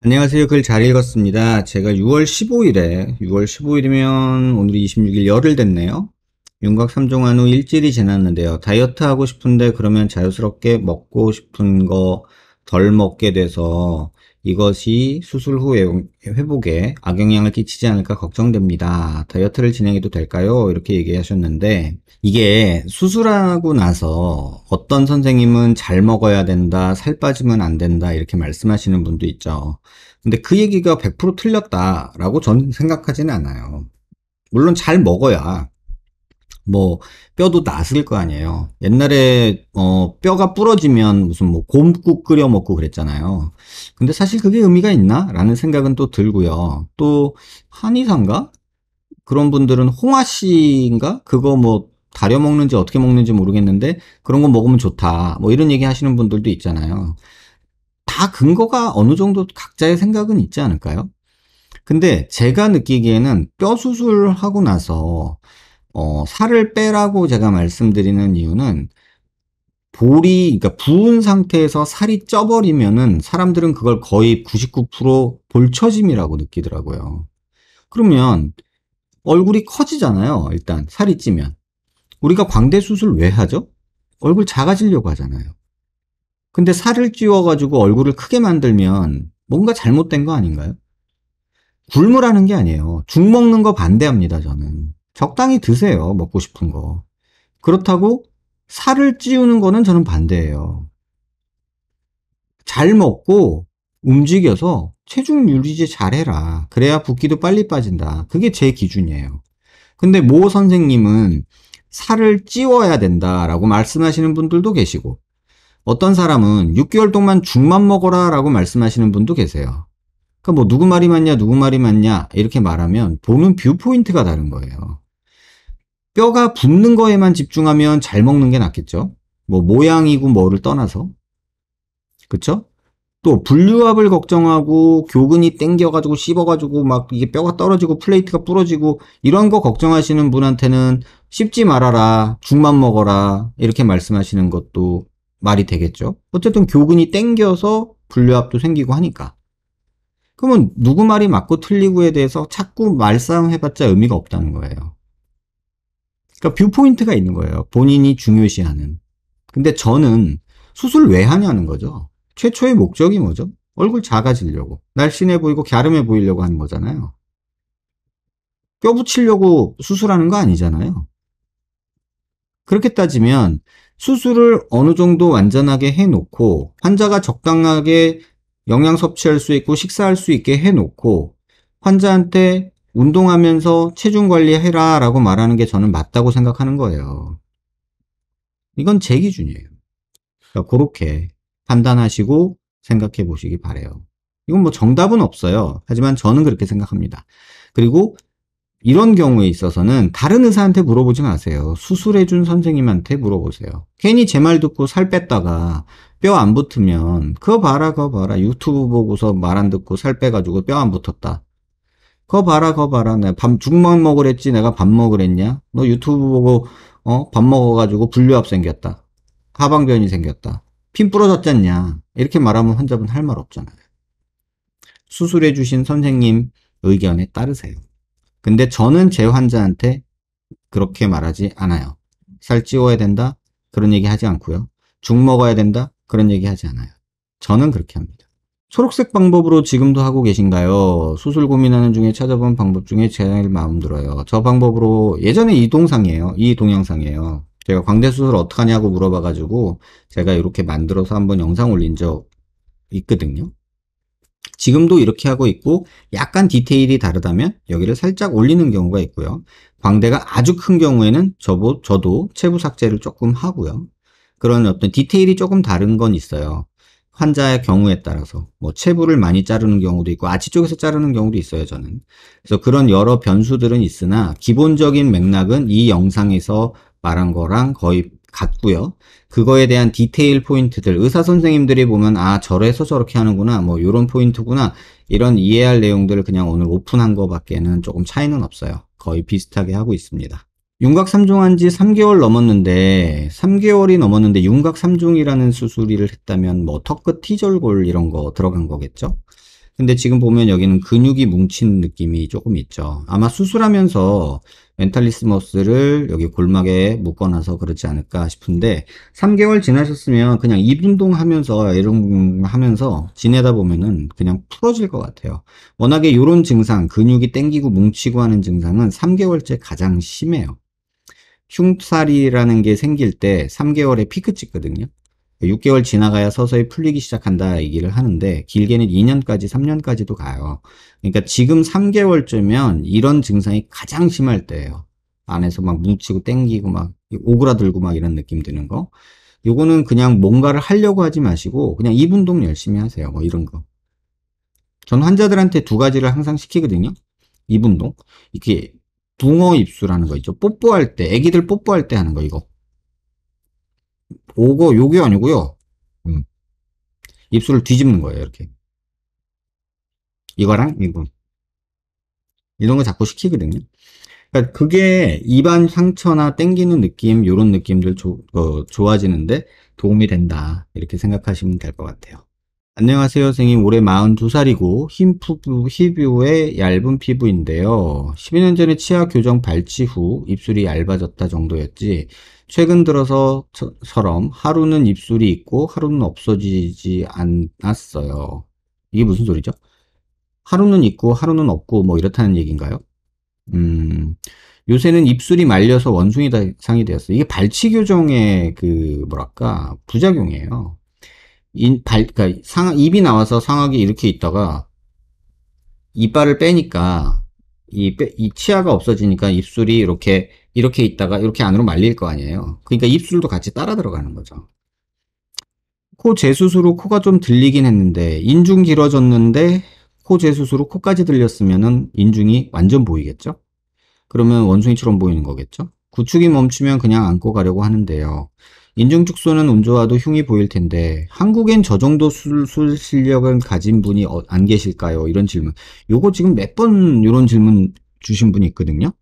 안녕하세요. 글 잘 읽었습니다. 제가 6월 15일이면 오늘이 26일 열흘 됐네요. 윤곽 3종한 후 일주일이 지났는데요. 다이어트 하고 싶은데 그러면 자연스럽게 먹고 싶은 거 덜 먹게 돼서 이것이 수술 후 회복에 악영향을 끼치지 않을까 걱정됩니다. 다이어트를 진행해도 될까요? 이렇게 얘기하셨는데 이게 수술하고 나서 어떤 선생님은 잘 먹어야 된다, 살 빠지면 안 된다 이렇게 말씀하시는 분도 있죠. 근데 그 얘기가 100% 틀렸다라고 저는 생각하지는 않아요. 물론 잘 먹어야 뭐 뼈도 나슬 거 아니에요. 옛날에 뼈가 부러지면 무슨 뭐 곰국 끓여 먹고 그랬잖아요. 근데 사실 그게 의미가 있나? 라는 생각은 또 들고요. 또 한의사인가? 그런 분들은 홍화씨인가? 그거 뭐 다려 먹는지 어떻게 먹는지 모르겠는데 그런 거 먹으면 좋다. 뭐 이런 얘기 하시는 분들도 있잖아요. 다 근거가 어느 정도 각자의 생각은 있지 않을까요? 근데 제가 느끼기에는 뼈 수술하고 나서 살을 빼라고 제가 말씀드리는 이유는 그러니까 부은 상태에서 살이 쪄버리면은 사람들은 그걸 거의 99% 볼처짐이라고 느끼더라고요. 그러면 얼굴이 커지잖아요. 일단 살이 찌면. 우리가 광대 수술 왜 하죠? 얼굴 작아지려고 하잖아요. 근데 살을 찌워가지고 얼굴을 크게 만들면 뭔가 잘못된 거 아닌가요? 굶으라는 게 아니에요. 죽 먹는 거 반대합니다, 저는. 적당히 드세요, 먹고 싶은 거. 그렇다고 살을 찌우는 거는 저는 반대예요. 잘 먹고 움직여서 체중 유지 잘해라. 그래야 붓기도 빨리 빠진다. 그게 제 기준이에요. 근데 모 선생님은 살을 찌워야 된다라고 말씀하시는 분들도 계시고, 어떤 사람은 6개월 동안 죽만 먹어라 라고 말씀하시는 분도 계세요. 그러니까 뭐 누구 말이 맞냐 누구 말이 맞냐 이렇게 말하면 보는 뷰 포인트가 다른 거예요. 뼈가 붙는 거에만 집중하면 잘 먹는 게 낫겠죠. 뭐 모양이고 뭐를 떠나서. 그쵸? 또 분류압을 걱정하고 교근이 땡겨가지고 씹어가지고 막 이게 뼈가 떨어지고 플레이트가 부러지고 이런 거 걱정하시는 분한테는 씹지 말아라, 죽만 먹어라 이렇게 말씀하시는 것도 말이 되겠죠. 어쨌든 교근이 땡겨서 분류압도 생기고 하니까. 그러면 누구 말이 맞고 틀리고에 대해서 자꾸 말싸움 해봤자 의미가 없다는 거예요. 그러니까 뷰포인트가 있는 거예요. 본인이 중요시하는. 근데 저는 수술 왜 하냐는 거죠. 최초의 목적이 뭐죠? 얼굴 작아지려고. 날씬해 보이고 갸름해 보이려고 하는 거잖아요. 뼈 붙이려고 수술하는 거 아니잖아요. 그렇게 따지면 수술을 어느 정도 완전하게 해놓고 환자가 적당하게 영양 섭취할 수 있고 식사할 수 있게 해놓고 환자한테 운동하면서 체중 관리해라 라고 말하는 게 저는 맞다고 생각하는 거예요. 이건 제 기준이에요. 그러니까 그렇게 판단하시고 생각해 보시기 바래요. 이건 뭐 정답은 없어요. 하지만 저는 그렇게 생각합니다. 그리고 이런 경우에 있어서는 다른 의사한테 물어보지 마세요. 수술해준 선생님한테 물어보세요. 괜히 제 말 듣고 살 뺐다가 뼈 안 붙으면 그거 봐라 그거 봐라 유튜브 보고서 말 안 듣고 살 빼가지고 뼈 안 붙었다. 그거 봐라 그거 봐라 내가 죽만 먹으랬지 내가 밥 먹으랬냐? 너 유튜브 보고 밥 먹어가지고 불류압 생겼다. 하방변이 생겼다. 핀 부러졌잖냐. 이렇게 말하면 환자분 할 말 없잖아요. 수술해주신 선생님 의견에 따르세요. 근데 저는 제 환자한테 그렇게 말하지 않아요. 살 찌워야 된다? 그런 얘기 하지 않고요. 죽 먹어야 된다? 그런 얘기 하지 않아요. 저는 그렇게 합니다. 초록색 방법으로 지금도 하고 계신가요? 수술 고민하는 중에 찾아본 방법 중에 제일 마음 들어요. 저 방법으로 예전에 이 동영상이에요. 제가 광대 수술 어떡하냐고 물어봐가지고 제가 이렇게 만들어서 한번 영상 올린 적 있거든요. 지금도 이렇게 하고 있고 약간 디테일이 다르다면 여기를 살짝 올리는 경우가 있고요. 광대가 아주 큰 경우에는 저도 체부 삭제를 조금 하고요. 그런 어떤 디테일이 조금 다른 건 있어요. 환자의 경우에 따라서 뭐 체부를 많이 자르는 경우도 있고 아치 쪽에서 자르는 경우도 있어요, 저는. 그래서 그런 여러 변수들은 있으나 기본적인 맥락은 이 영상에서 말한 거랑 거의 같고요. 그거에 대한 디테일 포인트들 의사 선생님들이 보면 아 저래서 저렇게 하는구나 뭐 이런 포인트구나 이런 이해할 내용들을 그냥 오늘 오픈한 거밖에는 조금 차이는 없어요. 거의 비슷하게 하고 있습니다. 윤곽 3종 한 지 3개월 넘었는데 3개월이 넘었는데 윤곽 3종이라는 수술을 했다면 뭐 턱끝 T절골 이런 거 들어간 거겠죠. 근데 지금 보면 여기는 근육이 뭉친 느낌이 조금 있죠. 아마 수술하면서 멘탈리스머스를 여기 골막에 묶어놔서 그렇지 않을까 싶은데 3개월 지나셨으면 그냥 입 운동하면서 이런 하면서 지내다 보면은 그냥 풀어질 것 같아요. 워낙에 이런 증상, 근육이 땡기고 뭉치고 하는 증상은 3개월째 가장 심해요. 흉살이라는 게 생길 때 3개월에 피크 찍거든요. 6개월 지나가야 서서히 풀리기 시작한다 얘기를 하는데 길게는 2년까지 3년까지도 가요. 그러니까 지금 3개월쯤면 이런 증상이 가장 심할 때예요. 안에서 막 뭉치고 땡기고 막 오그라들고 막 이런 느낌 드는 거. 요거는 그냥 뭔가를 하려고 하지 마시고 그냥 입 운동 열심히 하세요. 뭐 이런 거. 전 환자들한테 두 가지를 항상 시키거든요. 입 운동. 이렇게 붕어 입수라는 거 있죠. 뽀뽀할 때, 애기들 뽀뽀할 때 하는 거 이거. 요게 아니고요. 음. 입술을 뒤집는 거예요, 이렇게. 이거랑 이거. 이런 거 자꾸 시키거든요. 그러니까 그게 입안 상처나 땡기는 느낌, 요런 느낌들 좋아지는데 도움이 된다. 이렇게 생각하시면 될 것 같아요. 안녕하세요, 선생님. 올해 42살이고 흰피부에 얇은 피부인데요. 12년 전에 치아 교정 발치 후 입술이 얇아졌다 정도였지 최근 들어서처럼 하루는 입술이 있고 하루는 없어지지 않았어요. 이게 무슨 소리죠? 하루는 있고 하루는 없고 뭐 이렇다는 얘기인가요? 음, 요새는 입술이 말려서 원숭이 상이 되었어요. 이게 발치 교정의 그 뭐랄까 부작용이에요. 그러니까 입이 나와서 상하게 이렇게 있다가 이빨을 빼니까 이 치아가 없어지니까 입술이 이렇게 있다가 이렇게 안으로 말릴 거 아니에요. 그러니까 입술도 같이 따라 들어가는 거죠. 코 재수술 후 코가 좀 들리긴 했는데 인중 길어졌는데 코 재수술 후 코까지 들렸으면은 인중이 완전 보이겠죠? 그러면 원숭이처럼 보이는 거겠죠? 구축이 멈추면 그냥 안고 가려고 하는데요. 인중 축소는 운 좋아도 흉이 보일 텐데 한국엔 저 정도 수술 실력을 가진 분이 안 계실까요? 이런 질문. 요거 지금 몇 번 이런 질문 주신 분이 있거든요.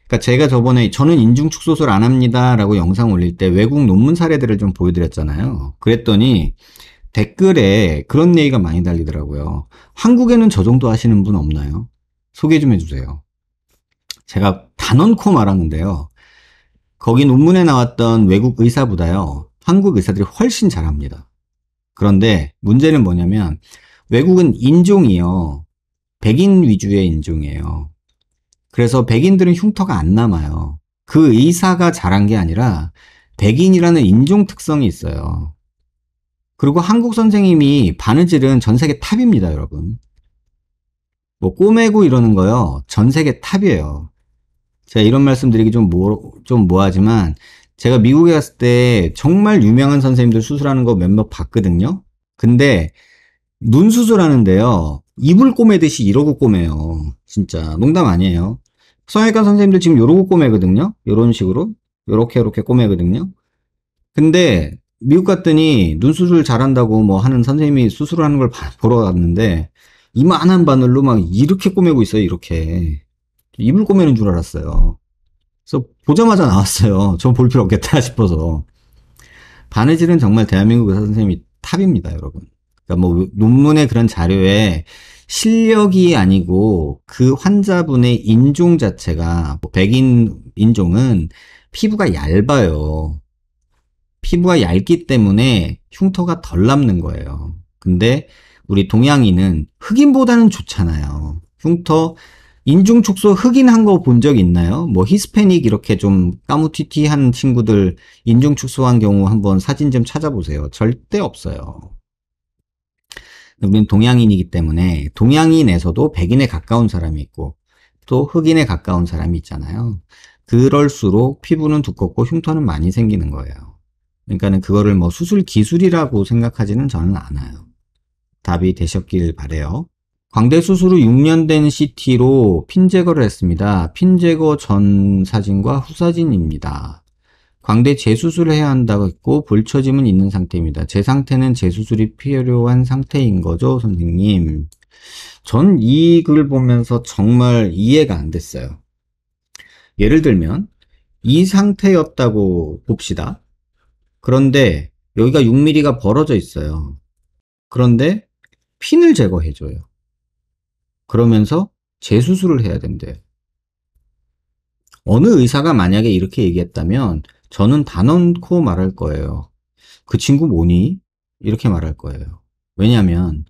그러니까 제가 저번에 저는 인중 축소술 안 합니다라고 영상 올릴 때 외국 논문 사례들을 좀 보여드렸잖아요. 그랬더니 댓글에 그런 얘기가 많이 달리더라고요. 한국에는 저 정도 하시는 분 없나요? 소개 좀 해주세요. 제가 단언코 말하는데요. 거기 논문에 나왔던 외국 의사보다요, 한국 의사들이 훨씬 잘합니다. 그런데 문제는 뭐냐면, 외국은 인종이요, 백인 위주의 인종이에요. 그래서 백인들은 흉터가 안 남아요. 그 의사가 잘한 게 아니라, 백인이라는 인종 특성이 있어요. 그리고 한국 선생님이 바느질은 전 세계 탑입니다, 여러분. 뭐 꼬매고 이러는 거요, 전 세계 탑이에요. 제가 이런 말씀 드리기 좀 뭐하지만, 제가 미국에 갔을 때 정말 유명한 선생님들 수술하는 거 몇몇 봤거든요? 근데, 눈 수술하는데요, 이불 꼬매듯이 이러고 꼬매요. 진짜. 농담 아니에요. 성형외과 선생님들 지금 이러고 꼬매거든요? 이런 식으로. 요렇게 꼬매거든요? 근데, 미국 갔더니 눈 수술 잘한다고 뭐 하는 선생님이 수술하는 걸 보러 갔는데, 이만한 바늘로 막 이렇게 꼬매고 있어요, 이렇게. 이불 꼬매는 줄 알았어요. 그래서 보자마자 나왔어요. 저 볼 필요 없겠다 싶어서. 바느질은 정말 대한민국 의사 선생님이 탑입니다, 여러분. 그러니까 뭐 논문의 그런 자료에 실력이 아니고 그 환자분의 인종 자체가 뭐 백인 인종은 피부가 얇아요. 피부가 얇기 때문에 흉터가 덜 남는 거예요. 근데 우리 동양인은 흑인보다는 좋잖아요. 흉터 인중 축소 흑인한 거 본 적 있나요? 뭐 히스패닉 이렇게 좀 까무튀튀한 친구들 인중 축소한 경우 한번 사진 좀 찾아보세요. 절대 없어요. 우리는 동양인이기 때문에 동양인에서도 백인에 가까운 사람이 있고 또 흑인에 가까운 사람이 있잖아요. 그럴수록 피부는 두껍고 흉터는 많이 생기는 거예요. 그러니까는 그거를 뭐 수술 기술이라고 생각하지는 저는 않아요. 답이 되셨길 바래요. 광대 수술 후 6년 된 CT로 핀 제거를 했습니다. 핀 제거 전 사진과 후 사진입니다. 광대 재수술을 해야 한다고 했고 볼처짐은 있는 상태입니다. 제 상태는 재수술이 필요한 상태인 거죠, 선생님? 전 이 글 보면서 정말 이해가 안 됐어요. 예를 들면 이 상태였다고 봅시다. 그런데 여기가 6mm가 벌어져 있어요. 그런데 핀을 제거해줘요. 그러면서 재수술을 해야 된대요. 어느 의사가 만약에 이렇게 얘기했다면 저는 단언코 말할 거예요. 그 친구 뭐니? 이렇게 말할 거예요. 왜냐면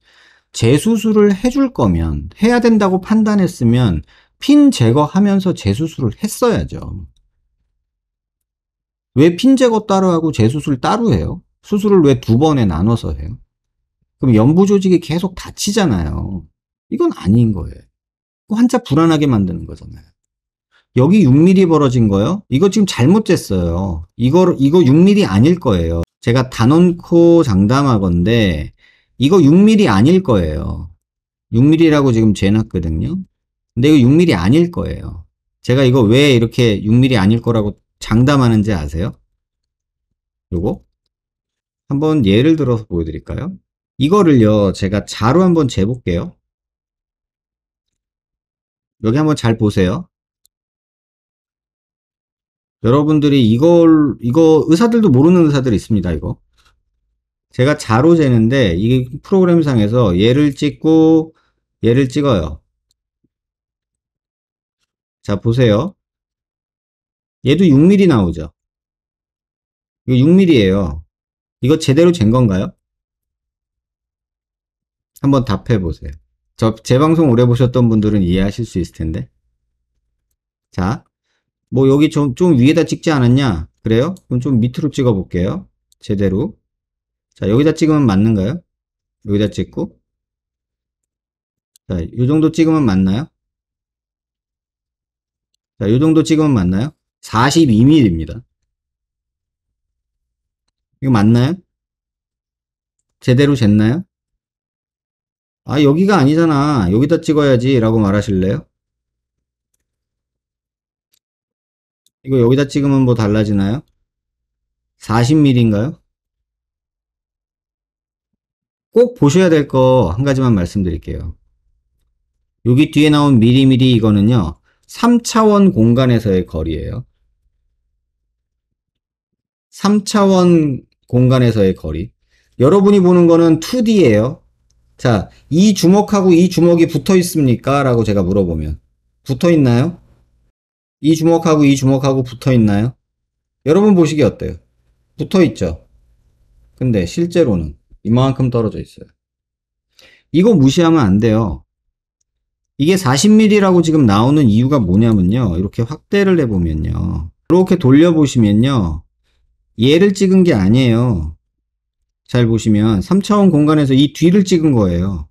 재수술을 해줄 거면, 해야 된다고 판단했으면 핀 제거하면서 재수술을 했어야죠. 왜 핀 제거 따로 하고 재수술 따로 해요? 수술을 왜 두 번에 나눠서 해요? 그럼 연부 조직이 계속 다치잖아요. 이건 아닌 거예요. 환자 불안하게 만드는 거잖아요. 여기 6mm 벌어진 거요? 이거 지금 잘못 쟀어요. 이거 6mm 아닐 거예요. 제가 단언코 장담하건데 이거 6mm 아닐 거예요. 6mm라고 지금 재놨거든요. 근데 이거 6mm 아닐 거예요. 제가 이거 왜 이렇게 6mm 아닐 거라고 장담하는지 아세요? 요거 한번 예를 들어서 보여드릴까요? 이거를요, 제가 자로 한번 재볼게요. 여기 한번 잘 보세요. 여러분들이 이거 의사들도 모르는 의사들이 있습니다, 이거. 제가 자로 재는데, 이게 프로그램상에서 얘를 찍고, 얘를 찍어요. 자, 보세요. 얘도 6mm 나오죠? 이거 6mm예요. 이거 제대로 잰 건가요? 한번 답해 보세요. 제 방송 오래 보셨던 분들은 이해하실 수 있을 텐데. 자, 뭐 여기 좀 위에다 찍지 않았냐? 그래요? 그럼 좀 밑으로 찍어 볼게요. 제대로. 자, 여기다 찍으면 맞는가요? 여기다 찍고. 자, 이 정도 찍으면 맞나요? 자, 이 정도 찍으면 맞나요? 42mm입니다. 이거 맞나요? 제대로 쟀나요? 아, 여기가 아니잖아. 여기다 찍어야지. 라고 말하실래요? 이거 여기다 찍으면 뭐 달라지나요? 40mm인가요? 꼭 보셔야 될 거 한 가지만 말씀드릴게요. 여기 뒤에 나온 미리미리 이거는요. 3차원 공간에서의 거리예요. 3차원 공간에서의 거리. 여러분이 보는 거는 2D예요. 자, 이 주먹하고 이 주먹이 붙어 있습니까? 라고 제가 물어보면 붙어 있나요? 이 주먹하고 이 주먹하고 붙어 있나요? 여러분 보시기 어때요? 붙어 있죠? 근데 실제로는 이만큼 떨어져 있어요. 이거 무시하면 안 돼요. 이게 40mm라고 지금 나오는 이유가 뭐냐면요. 이렇게 확대를 해보면요. 이렇게 돌려보시면요. 얘를 찍은 게 아니에요. 잘 보시면 3차원 공간에서 이 뒤를 찍은 거예요.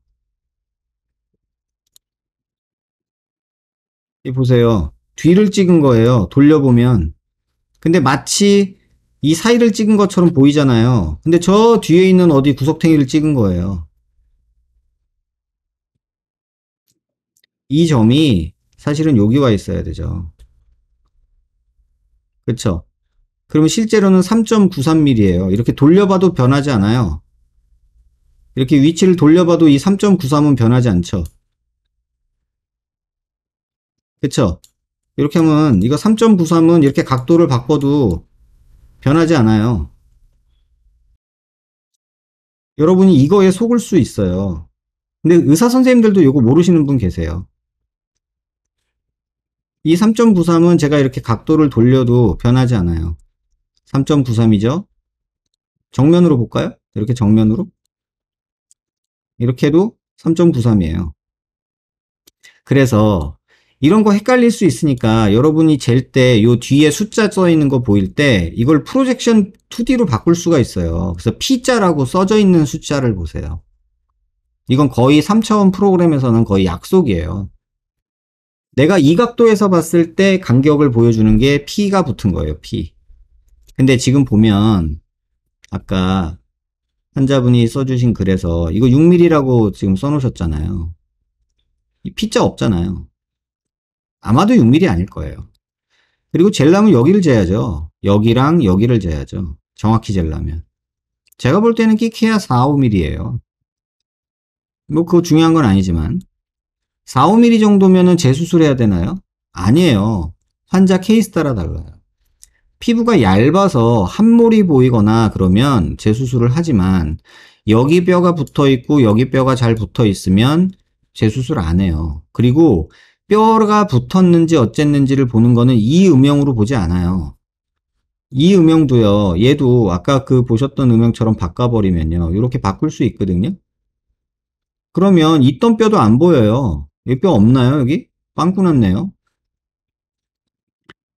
이 보세요. 뒤를 찍은 거예요. 돌려보면. 근데 마치 이 사이를 찍은 것처럼 보이잖아요. 근데 저 뒤에 있는 어디 구석탱이를 찍은 거예요. 이 점이 사실은 여기 와 있어야 되죠. 그쵸? 그러면 실제로는 3.93mm예요. 이렇게 돌려봐도 변하지 않아요. 이렇게 위치를 돌려봐도 이 3.93은 변하지 않죠. 그쵸? 이렇게 하면 이거 3.93은 이렇게 각도를 바꿔도 변하지 않아요. 여러분이 이거에 속을 수 있어요. 근데 의사 선생님들도 이거 모르시는 분 계세요. 이 3.93은 제가 이렇게 각도를 돌려도 변하지 않아요. 3.93이죠? 정면으로 볼까요? 이렇게 정면으로? 이렇게 해도 3.93이에요. 그래서 이런 거 헷갈릴 수 있으니까 여러분이 잴 때 요 뒤에 숫자 써 있는 거 보일 때 이걸 프로젝션 2D로 바꿀 수가 있어요. 그래서 P자라고 써져 있는 숫자를 보세요. 이건 거의 3차원 프로그램에서는 거의 약속이에요. 내가 이 각도에서 봤을 때 간격을 보여주는 게 P가 붙은 거예요. P. 근데 지금 보면 아까 환자분이 써주신 글에서 이거 6mm라고 지금 써놓으셨잖아요. 이 P자 없잖아요. 아마도 6mm 아닐 거예요. 그리고 젤라면 여기를 재야죠. 여기랑 여기를 재야죠. 정확히 젤라면. 제가 볼 때는 끼케야 4, 5mm예요. 뭐 그거 중요한 건 아니지만 4, 5mm 정도면은 재수술해야 되나요? 아니에요. 환자 케이스 따라 달라요. 피부가 얇아서 함몰이 보이거나 그러면 재수술을 하지만 여기 뼈가 붙어 있고 여기 뼈가 잘 붙어 있으면 재수술 안 해요. 그리고 뼈가 붙었는지 어쨌는지를 보는 거는 이 음영으로 보지 않아요. 이 음영도요, 얘도 아까 그 보셨던 음영처럼 바꿔버리면요, 이렇게 바꿀 수 있거든요. 그러면 있던 뼈도 안 보여요. 여기 뼈 없나요, 여기? 빵꾸 났네요.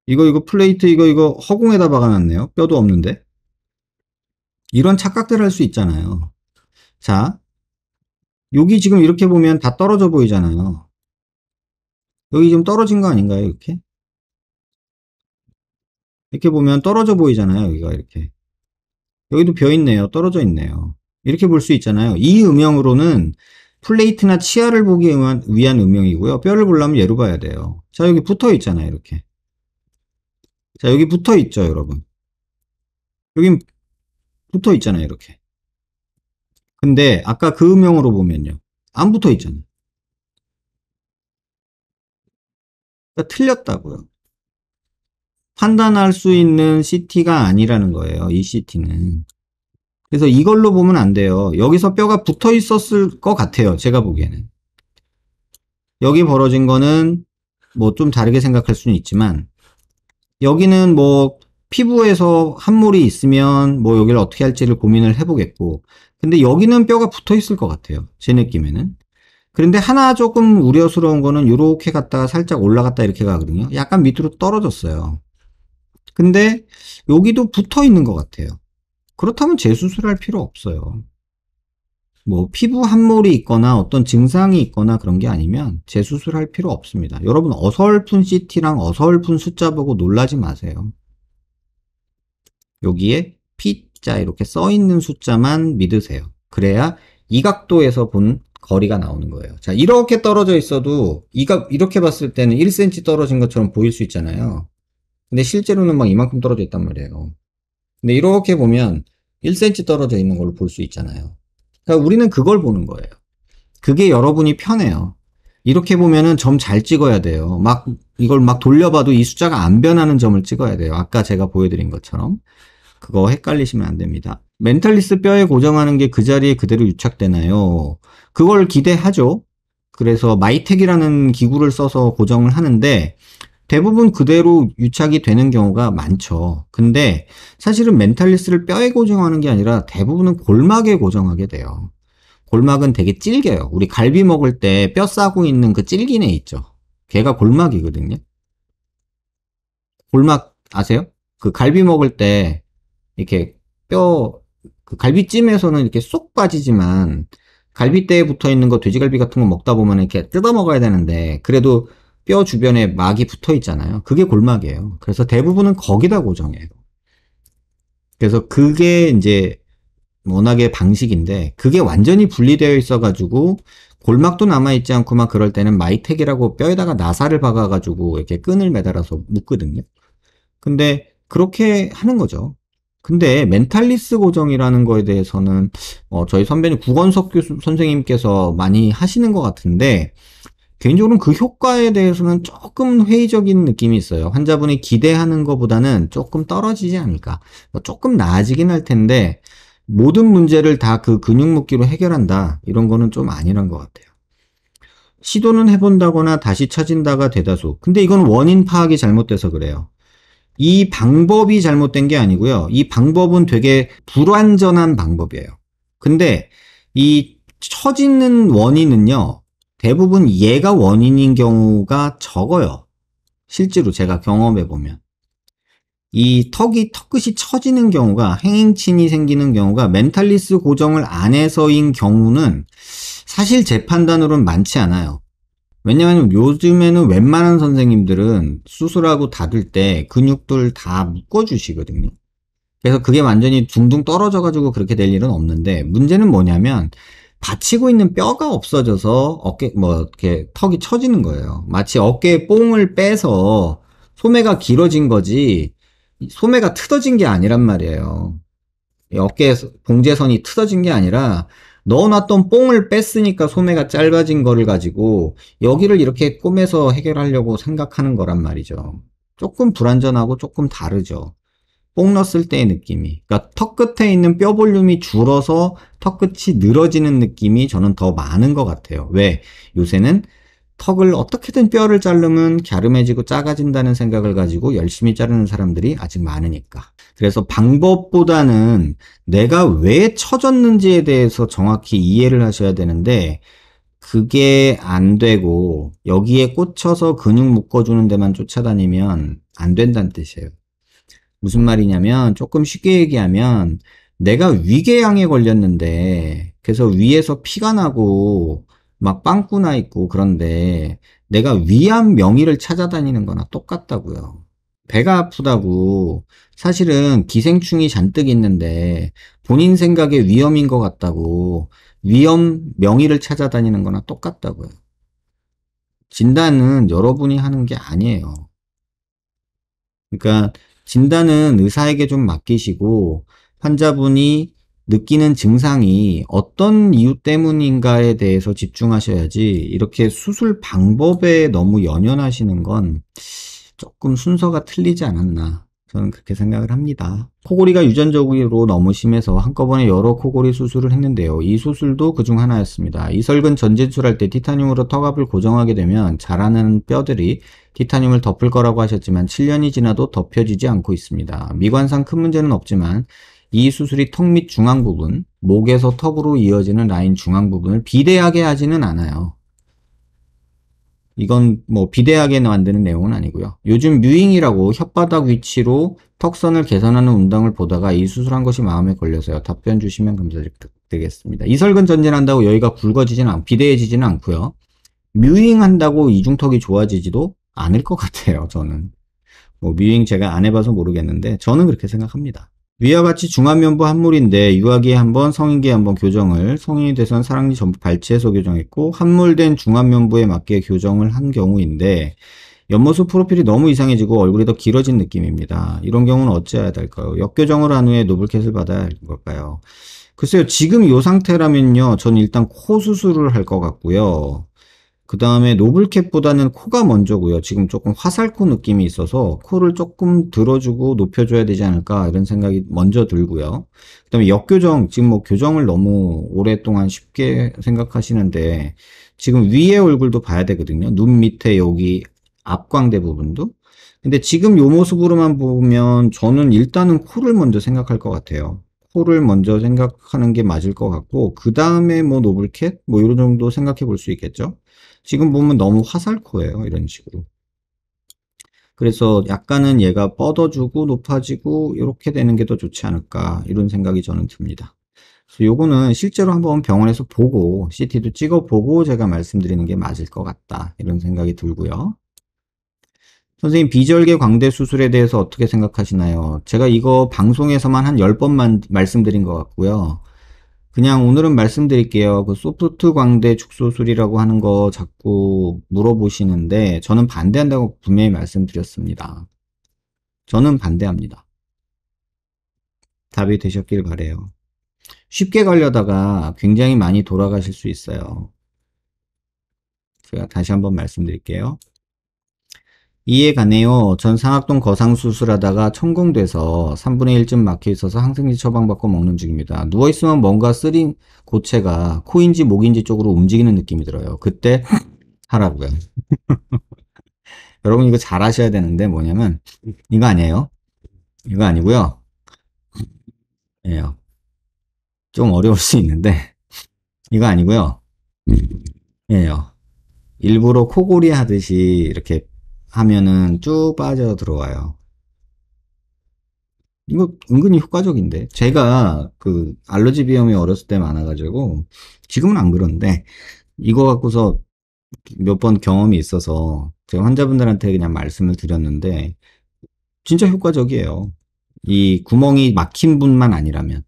이거 플레이트 이거 허공에다 박아놨네요. 뼈도 없는데. 이런 착각들 할 수 있잖아요. 자, 여기 지금 이렇게 보면 다 떨어져 보이잖아요. 여기 좀 떨어진 거 아닌가요, 이렇게? 이렇게 보면 떨어져 보이잖아요, 여기가 이렇게. 여기도 벼 있네요. 떨어져 있네요. 이렇게 볼 수 있잖아요. 이 음영으로는 플레이트나 치아를 보기 위한 음영이고요. 뼈를 보려면 얘로 봐야 돼요. 자, 여기 붙어 있잖아요, 이렇게. 자, 여기 붙어 있죠, 여러분. 여긴 붙어 있잖아요, 이렇게. 근데 아까 그 음영으로 보면요. 안 붙어 있잖아요. 그러니까 틀렸다고요. 판단할 수 있는 CT가 아니라는 거예요, 이 CT는. 그래서 이걸로 보면 안 돼요. 여기서 뼈가 붙어 있었을 것 같아요, 제가 보기에는. 여기 벌어진 거는 뭐 좀 다르게 생각할 수는 있지만, 여기는 뭐 피부에서 함몰이 있으면 뭐 여기를 어떻게 할지를 고민을 해보겠고, 근데 여기는 뼈가 붙어 있을 것 같아요, 제 느낌에는. 그런데 하나 조금 우려스러운 거는 이렇게 갔다가 살짝 올라갔다 이렇게 가거든요. 약간 밑으로 떨어졌어요. 근데 여기도 붙어 있는 것 같아요. 그렇다면 재수술할 필요 없어요. 뭐 피부 함몰이 있거나 어떤 증상이 있거나 그런 게 아니면 재수술할 필요 없습니다. 여러분 어설픈 CT랑 어설픈 숫자 보고 놀라지 마세요. 여기에 P자 이렇게 써 있는 숫자만 믿으세요. 그래야 이 각도에서 본 거리가 나오는 거예요. 자, 이렇게 떨어져 있어도 이렇게 봤을 때는 1cm 떨어진 것처럼 보일 수 있잖아요. 근데 실제로는 막 이만큼 떨어져 있단 말이에요. 근데 이렇게 보면 1cm 떨어져 있는 걸 볼 수 있잖아요. 그러니까 우리는 그걸 보는 거예요. 그게 여러분이 편해요. 이렇게 보면은 점 잘 찍어야 돼요. 이걸 막 돌려봐도 이 숫자가 안 변하는 점을 찍어야 돼요. 아까 제가 보여드린 것처럼. 그거 헷갈리시면 안 됩니다. 멘탈리스 뼈에 고정하는 게 그 자리에 그대로 유착되나요? 그걸 기대하죠. 그래서 마이텍이라는 기구를 써서 고정을 하는데 대부분 그대로 유착이 되는 경우가 많죠. 근데 사실은 멘탈리스를 뼈에 고정하는 게 아니라 대부분은 골막에 고정하게 돼요. 골막은 되게 질겨요. 우리 갈비 먹을 때 뼈 싸고 있는 그 질긴 애 있죠. 걔가 골막이거든요. 골막 아세요? 그 갈비 먹을 때 이렇게 그 갈비찜에서는 이렇게 쏙 빠지지만 갈비대에 붙어 있는 거 돼지갈비 같은 거 먹다 보면 이렇게 뜯어 먹어야 되는데 그래도 뼈 주변에 막이 붙어 있잖아요. 그게 골막이에요. 그래서 대부분은 거기다 고정해요. 그래서 그게 이제 워낙에 방식인데 그게 완전히 분리되어 있어가지고 골막도 남아있지 않고 막 그럴 때는 마이텍이라고 뼈에다가 나사를 박아가지고 이렇게 끈을 매달아서 묶거든요. 근데 그렇게 하는 거죠. 근데 멘탈리스 고정이라는 거에 대해서는 저희 선배님 구건석 교수 선생님께서 많이 하시는 것 같은데 개인적으로는 그 효과에 대해서는 조금 회의적인 느낌이 있어요. 환자분이 기대하는 것보다는 조금 떨어지지 않을까. 조금 나아지긴 할 텐데 모든 문제를 다 그 근육 묶기로 해결한다. 이런 거는 좀 아니란 것 같아요. 시도는 해본다거나 다시 처진다가 대다수. 근데 이건 원인 파악이 잘못돼서 그래요. 이 방법이 잘못된 게 아니고요. 이 방법은 되게 불완전한 방법이에요. 근데 이 처지는 원인은요. 대부분 얘가 원인인 경우가 적어요. 실제로 제가 경험해 보면. 이 턱끝이 처지는 경우가 행행친이 생기는 경우가 멘탈리스 고정을 안 해서인 경우는 사실 제 판단으로는 많지 않아요. 왜냐하면 요즘에는 웬만한 선생님들은 수술하고 닫을 때 근육들 다 묶어주시거든요. 그래서 그게 완전히 둥둥 떨어져가지고 그렇게 될 일은 없는데 문제는 뭐냐면 받치고 있는 뼈가 없어져서 이렇게 턱이 처지는 거예요. 마치 어깨에 뽕을 빼서 소매가 길어진 거지 소매가 틀어진 게 아니란 말이에요. 어깨에 봉제선이 틀어진 게 아니라 넣어놨던 뽕을 뺐으니까 소매가 짧아진 거를 가지고 여기를 이렇게 꼬매서 해결하려고 생각하는 거란 말이죠. 조금 불완전하고 조금 다르죠. 뽕 넣었을 때의 느낌이. 그러니까 턱 끝에 있는 뼈 볼륨이 줄어서 턱 끝이 늘어지는 느낌이 저는 더 많은 것 같아요. 왜? 요새는 턱을 어떻게든 뼈를 자르면 갸름해지고 작아진다는 생각을 가지고 열심히 자르는 사람들이 아직 많으니까. 그래서 방법보다는 내가 왜 처졌는지에 대해서 정확히 이해를 하셔야 되는데, 그게 안 되고 여기에 꽂혀서 근육 묶어주는 데만 쫓아다니면 안 된다는 뜻이에요. 무슨 말이냐면, 조금 쉽게 얘기하면 내가 위궤양에 걸렸는데 그래서 위에서 피가 나고 막 빵꾸 나 있고, 그런데 내가 위암 명의를 찾아다니는 거나 똑같다고요. 배가 아프다고 사실은 기생충이 잔뜩 있는데 본인 생각에 위험인 것 같다고 위험 명의를 찾아다니는 거나 똑같다고요. 진단은 여러분이 하는 게 아니에요. 그러니까 진단은 의사에게 좀 맡기시고, 환자분이 느끼는 증상이 어떤 이유 때문인가에 대해서 집중하셔야지, 이렇게 수술 방법에 너무 연연하시는 건 조금 순서가 틀리지 않았나, 저는 그렇게 생각을 합니다. 코골이가 유전적으로 너무 심해서 한꺼번에 여러 코골이 수술을 했는데요. 이 수술도 그중 하나였습니다. 이설근 전진술할 때 티타늄으로 턱압을 고정하게 되면 자라는 뼈들이 티타늄을 덮을 거라고 하셨지만 7년이 지나도 덮여지지 않고 있습니다. 미관상 큰 문제는 없지만 이 수술이 턱 밑 중앙 부분, 목에서 턱으로 이어지는 라인 중앙 부분을 비대하게 하지는 않아요. 이건 뭐 비대하게 만드는 내용은 아니고요. 요즘 뮤잉이라고 혓바닥 위치로 턱선을 개선하는 운동을 보다가 이 수술한 것이 마음에 걸려서요. 답변 주시면 감사드리겠습니다. 이설근 전진한다고 여기가 굵어지지는 비대해지지는 않고요. 뮤잉 한다고 이중턱이 좋아지지도 않을 것 같아요. 저는 뭐 뮤잉 제가 안 해봐서 모르겠는데 저는 그렇게 생각합니다. 위와 같이 중안면부 함물인데 유아기에 한번 성인기에 한번 교정을, 성인이 돼선 사랑니 전부 발치해서 교정했고 함물된 중안면부에 맞게 교정을 한 경우인데 옆모습 프로필이 너무 이상해지고 얼굴이 더 길어진 느낌입니다. 이런 경우는 어찌해야 될까요? 역교정을 한 후에 노블캣을 받아야 할 걸까요? 글쎄요, 지금 이 상태라면요, 전 일단 코 수술을 할 것 같고요. 그 다음에 노블캡보다는 코가 먼저고요. 지금 조금 화살코 느낌이 있어서 코를 조금 들어주고 높여줘야 되지 않을까, 이런 생각이 먼저 들고요. 그 다음에 역교정, 지금 뭐 교정을 너무 오랫동안 쉽게 생각하시는데 지금 위에 얼굴도 봐야 되거든요. 눈 밑에 여기 앞광대 부분도. 근데 지금 요 모습으로만 보면 저는 일단은 코를 먼저 생각할 것 같아요. 코를 먼저 생각하는 게 맞을 것 같고, 그 다음에 뭐 노블캣 뭐 이런 정도 생각해 볼 수 있겠죠. 지금 보면 너무 화살코예요, 이런 식으로. 그래서 약간은 얘가 뻗어주고 높아지고 이렇게 되는 게 더 좋지 않을까, 이런 생각이 저는 듭니다. 그래서 요거는 실제로 한번 병원에서 보고 CT도 찍어보고 제가 말씀드리는 게 맞을 것 같다, 이런 생각이 들고요. 선생님, 비절개 광대 수술에 대해서 어떻게 생각하시나요? 제가 이거 방송에서만 한 10번만 말씀드린 것 같고요. 그냥 오늘은 말씀드릴게요. 그 소프트 광대 축소술이라고 하는 거 자꾸 물어보시는데 저는 반대한다고 분명히 말씀드렸습니다. 저는 반대합니다. 답이 되셨길 바래요. 쉽게 가려다가 굉장히 많이 돌아가실 수 있어요. 제가 다시 한번 말씀드릴게요. 이해 가네요. 전 상악동 거상 수술하다가 천공돼서 3분의 1쯤 막혀 있어서 항생제 처방받고 먹는 중입니다. 누워있으면 뭔가 쓰린 고체가 코인지 목인지 쪽으로 움직이는 느낌이 들어요. 그때 하라고요. 여러분 이거 잘 하셔야 되는데 뭐냐면 이거 아니에요. 이거 아니고요. 예요. 좀 어려울 수 있는데 이거 아니고요. 예요. 일부러 코골이 하듯이 이렇게 하면은 쭉 빠져 들어와요. 이거 은근히 효과적인데, 제가 그 알러지 비염이 어렸을 때 많아가지고 지금은 안 그런데 이거 갖고서 몇 번 경험이 있어서 제가 환자분들한테 그냥 말씀을 드렸는데 진짜 효과적이에요. 이 구멍이 막힌 분만 아니라면.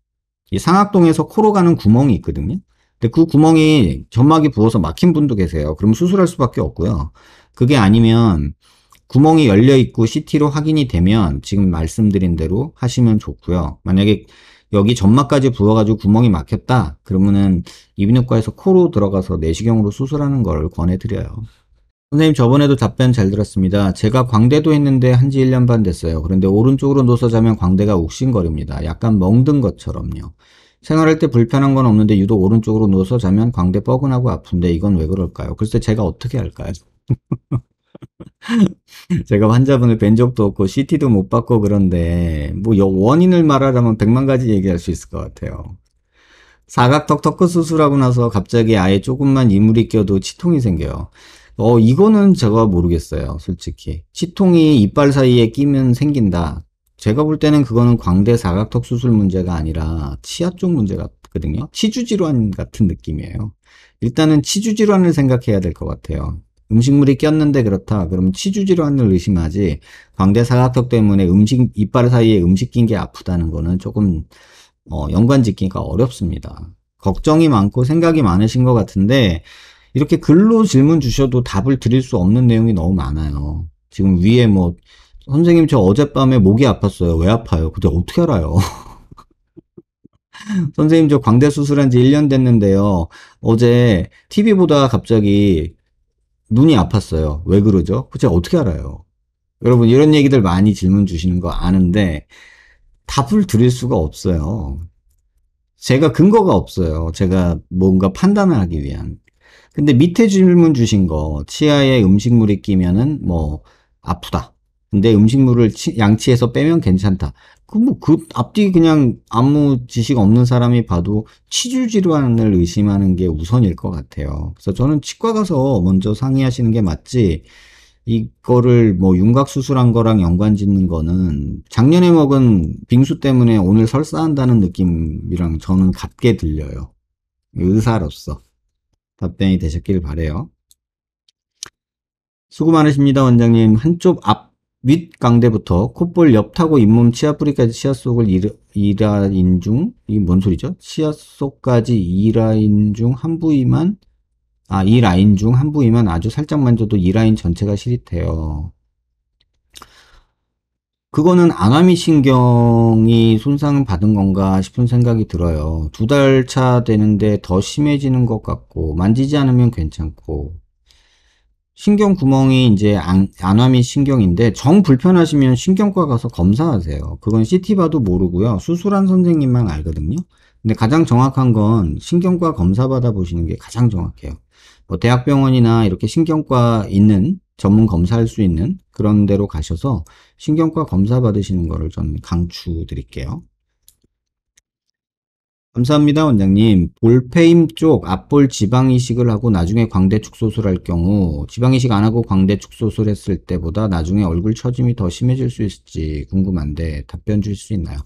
이 상악동에서 코로 가는 구멍이 있거든요. 근데 그 구멍이 점막이 부어서 막힌 분도 계세요. 그럼 수술할 수밖에 없고요. 그게 아니면 구멍이 열려 있고 CT로 확인이 되면 지금 말씀드린 대로 하시면 좋고요. 만약에 여기 점막까지 부어가지고 구멍이 막혔다 그러면은 이비인후과에서 코로 들어가서 내시경으로 수술하는 걸 권해드려요. 선생님 저번에도 답변 잘 들었습니다. 제가 광대도 했는데 한지 1년 반 됐어요. 그런데 오른쪽으로 누워서 자면 광대가 욱신거립니다. 약간 멍든 것처럼요. 생활할 때 불편한 건 없는데 유독 오른쪽으로 누워서 자면 광대 뻐근하고 아픈데 이건 왜 그럴까요? 글쎄 제가 어떻게 할까요? 제가 환자분을 뵌 적도 없고 CT도 못 받고 그런데 뭐 원인을 말하자면 100만 가지 얘기할 수 있을 것 같아요. 사각턱 터크 수술하고 나서 갑자기 아예 조금만 이물이 껴도 치통이 생겨요. 이거는 제가 모르겠어요, 솔직히. 치통이 이빨 사이에 끼면 생긴다. 제가 볼 때는 그거는 광대 사각턱 수술 문제가 아니라 치아 쪽 문제 같거든요. 치주 질환 같은 느낌이에요. 일단은 치주 질환을 생각해야 될 것 같아요. 음식물이 꼈는데 그렇다. 그러면 치주 질환을 의심하지. 광대 사각턱 때문에 이빨 사이에 음식 낀 게 아프다는 거는 조금 연관 짓기가 어렵습니다. 걱정이 많고 생각이 많으신 것 같은데 이렇게 글로 질문 주셔도 답을 드릴 수 없는 내용이 너무 많아요. 지금 위에 뭐 선생님 저 어젯밤에 목이 아팠어요. 왜 아파요? 근데 어떻게 알아요? 선생님 저 광대 수술한 지 1년 됐는데요. 어제 TV 보다가 갑자기 눈이 아팠어요. 왜 그러죠? 제가 어떻게 알아요? 여러분 이런 얘기들 많이 질문 주시는 거 아는데 답을 드릴 수가 없어요. 제가 근거가 없어요. 제가 뭔가 판단을 하기 위한. 근데 밑에 질문 주신 거, 치아에 음식물이 끼면은 뭐 아프다. 근데 음식물을 양치해서 빼면 괜찮다. 앞뒤 그냥 아무 지식 없는 사람이 봐도 치주 질환을 의심하는 게 우선일 것 같아요. 그래서 저는 치과 가서 먼저 상의하시는 게 맞지, 이거를 뭐 윤곽 수술한 거랑 연관 짓는 거는 작년에 먹은 빙수 때문에 오늘 설사한다는 느낌이랑 저는 같게 들려요. 의사로서. 답변이 되셨길 바래요. 수고 많으십니다, 원장님. 한쪽 윗 강대부터 콧볼 옆 타고 잇몸 치아 뿌리까지 치아 속을 2라인 중, 이게 뭔 소리죠? 치아 속까지 2라인 중 한 부위만, 이 라인 중 한 부위만 아주 살짝 만져도 이 라인 전체가 시릿해요. 그거는 안암이 신경이 손상을 받은 건가 싶은 생각이 들어요. 2달 차 되는데 더 심해지는 것 같고, 만지지 않으면 괜찮고, 신경 구멍이 이제 안암이 신경인데 정 불편하시면 신경과 가서 검사하세요. 그건 CT 봐도 모르고요. 수술한 선생님만 알거든요. 근데 가장 정확한 건 신경과 검사 받아 보시는 게 가장 정확해요. 뭐 대학병원이나 이렇게 신경과 있는 전문 검사할 수 있는 그런 데로 가셔서 신경과 검사 받으시는 거를 저는 강추 드릴게요. 감사합니다, 원장님. 볼페임 쪽 앞볼 지방 이식을 하고 나중에 광대 축소술 할 경우 지방 이식 안 하고 광대 축소술 했을 때보다 나중에 얼굴 처짐이 더 심해질 수 있을지 궁금한데 답변 주실 수 있나요?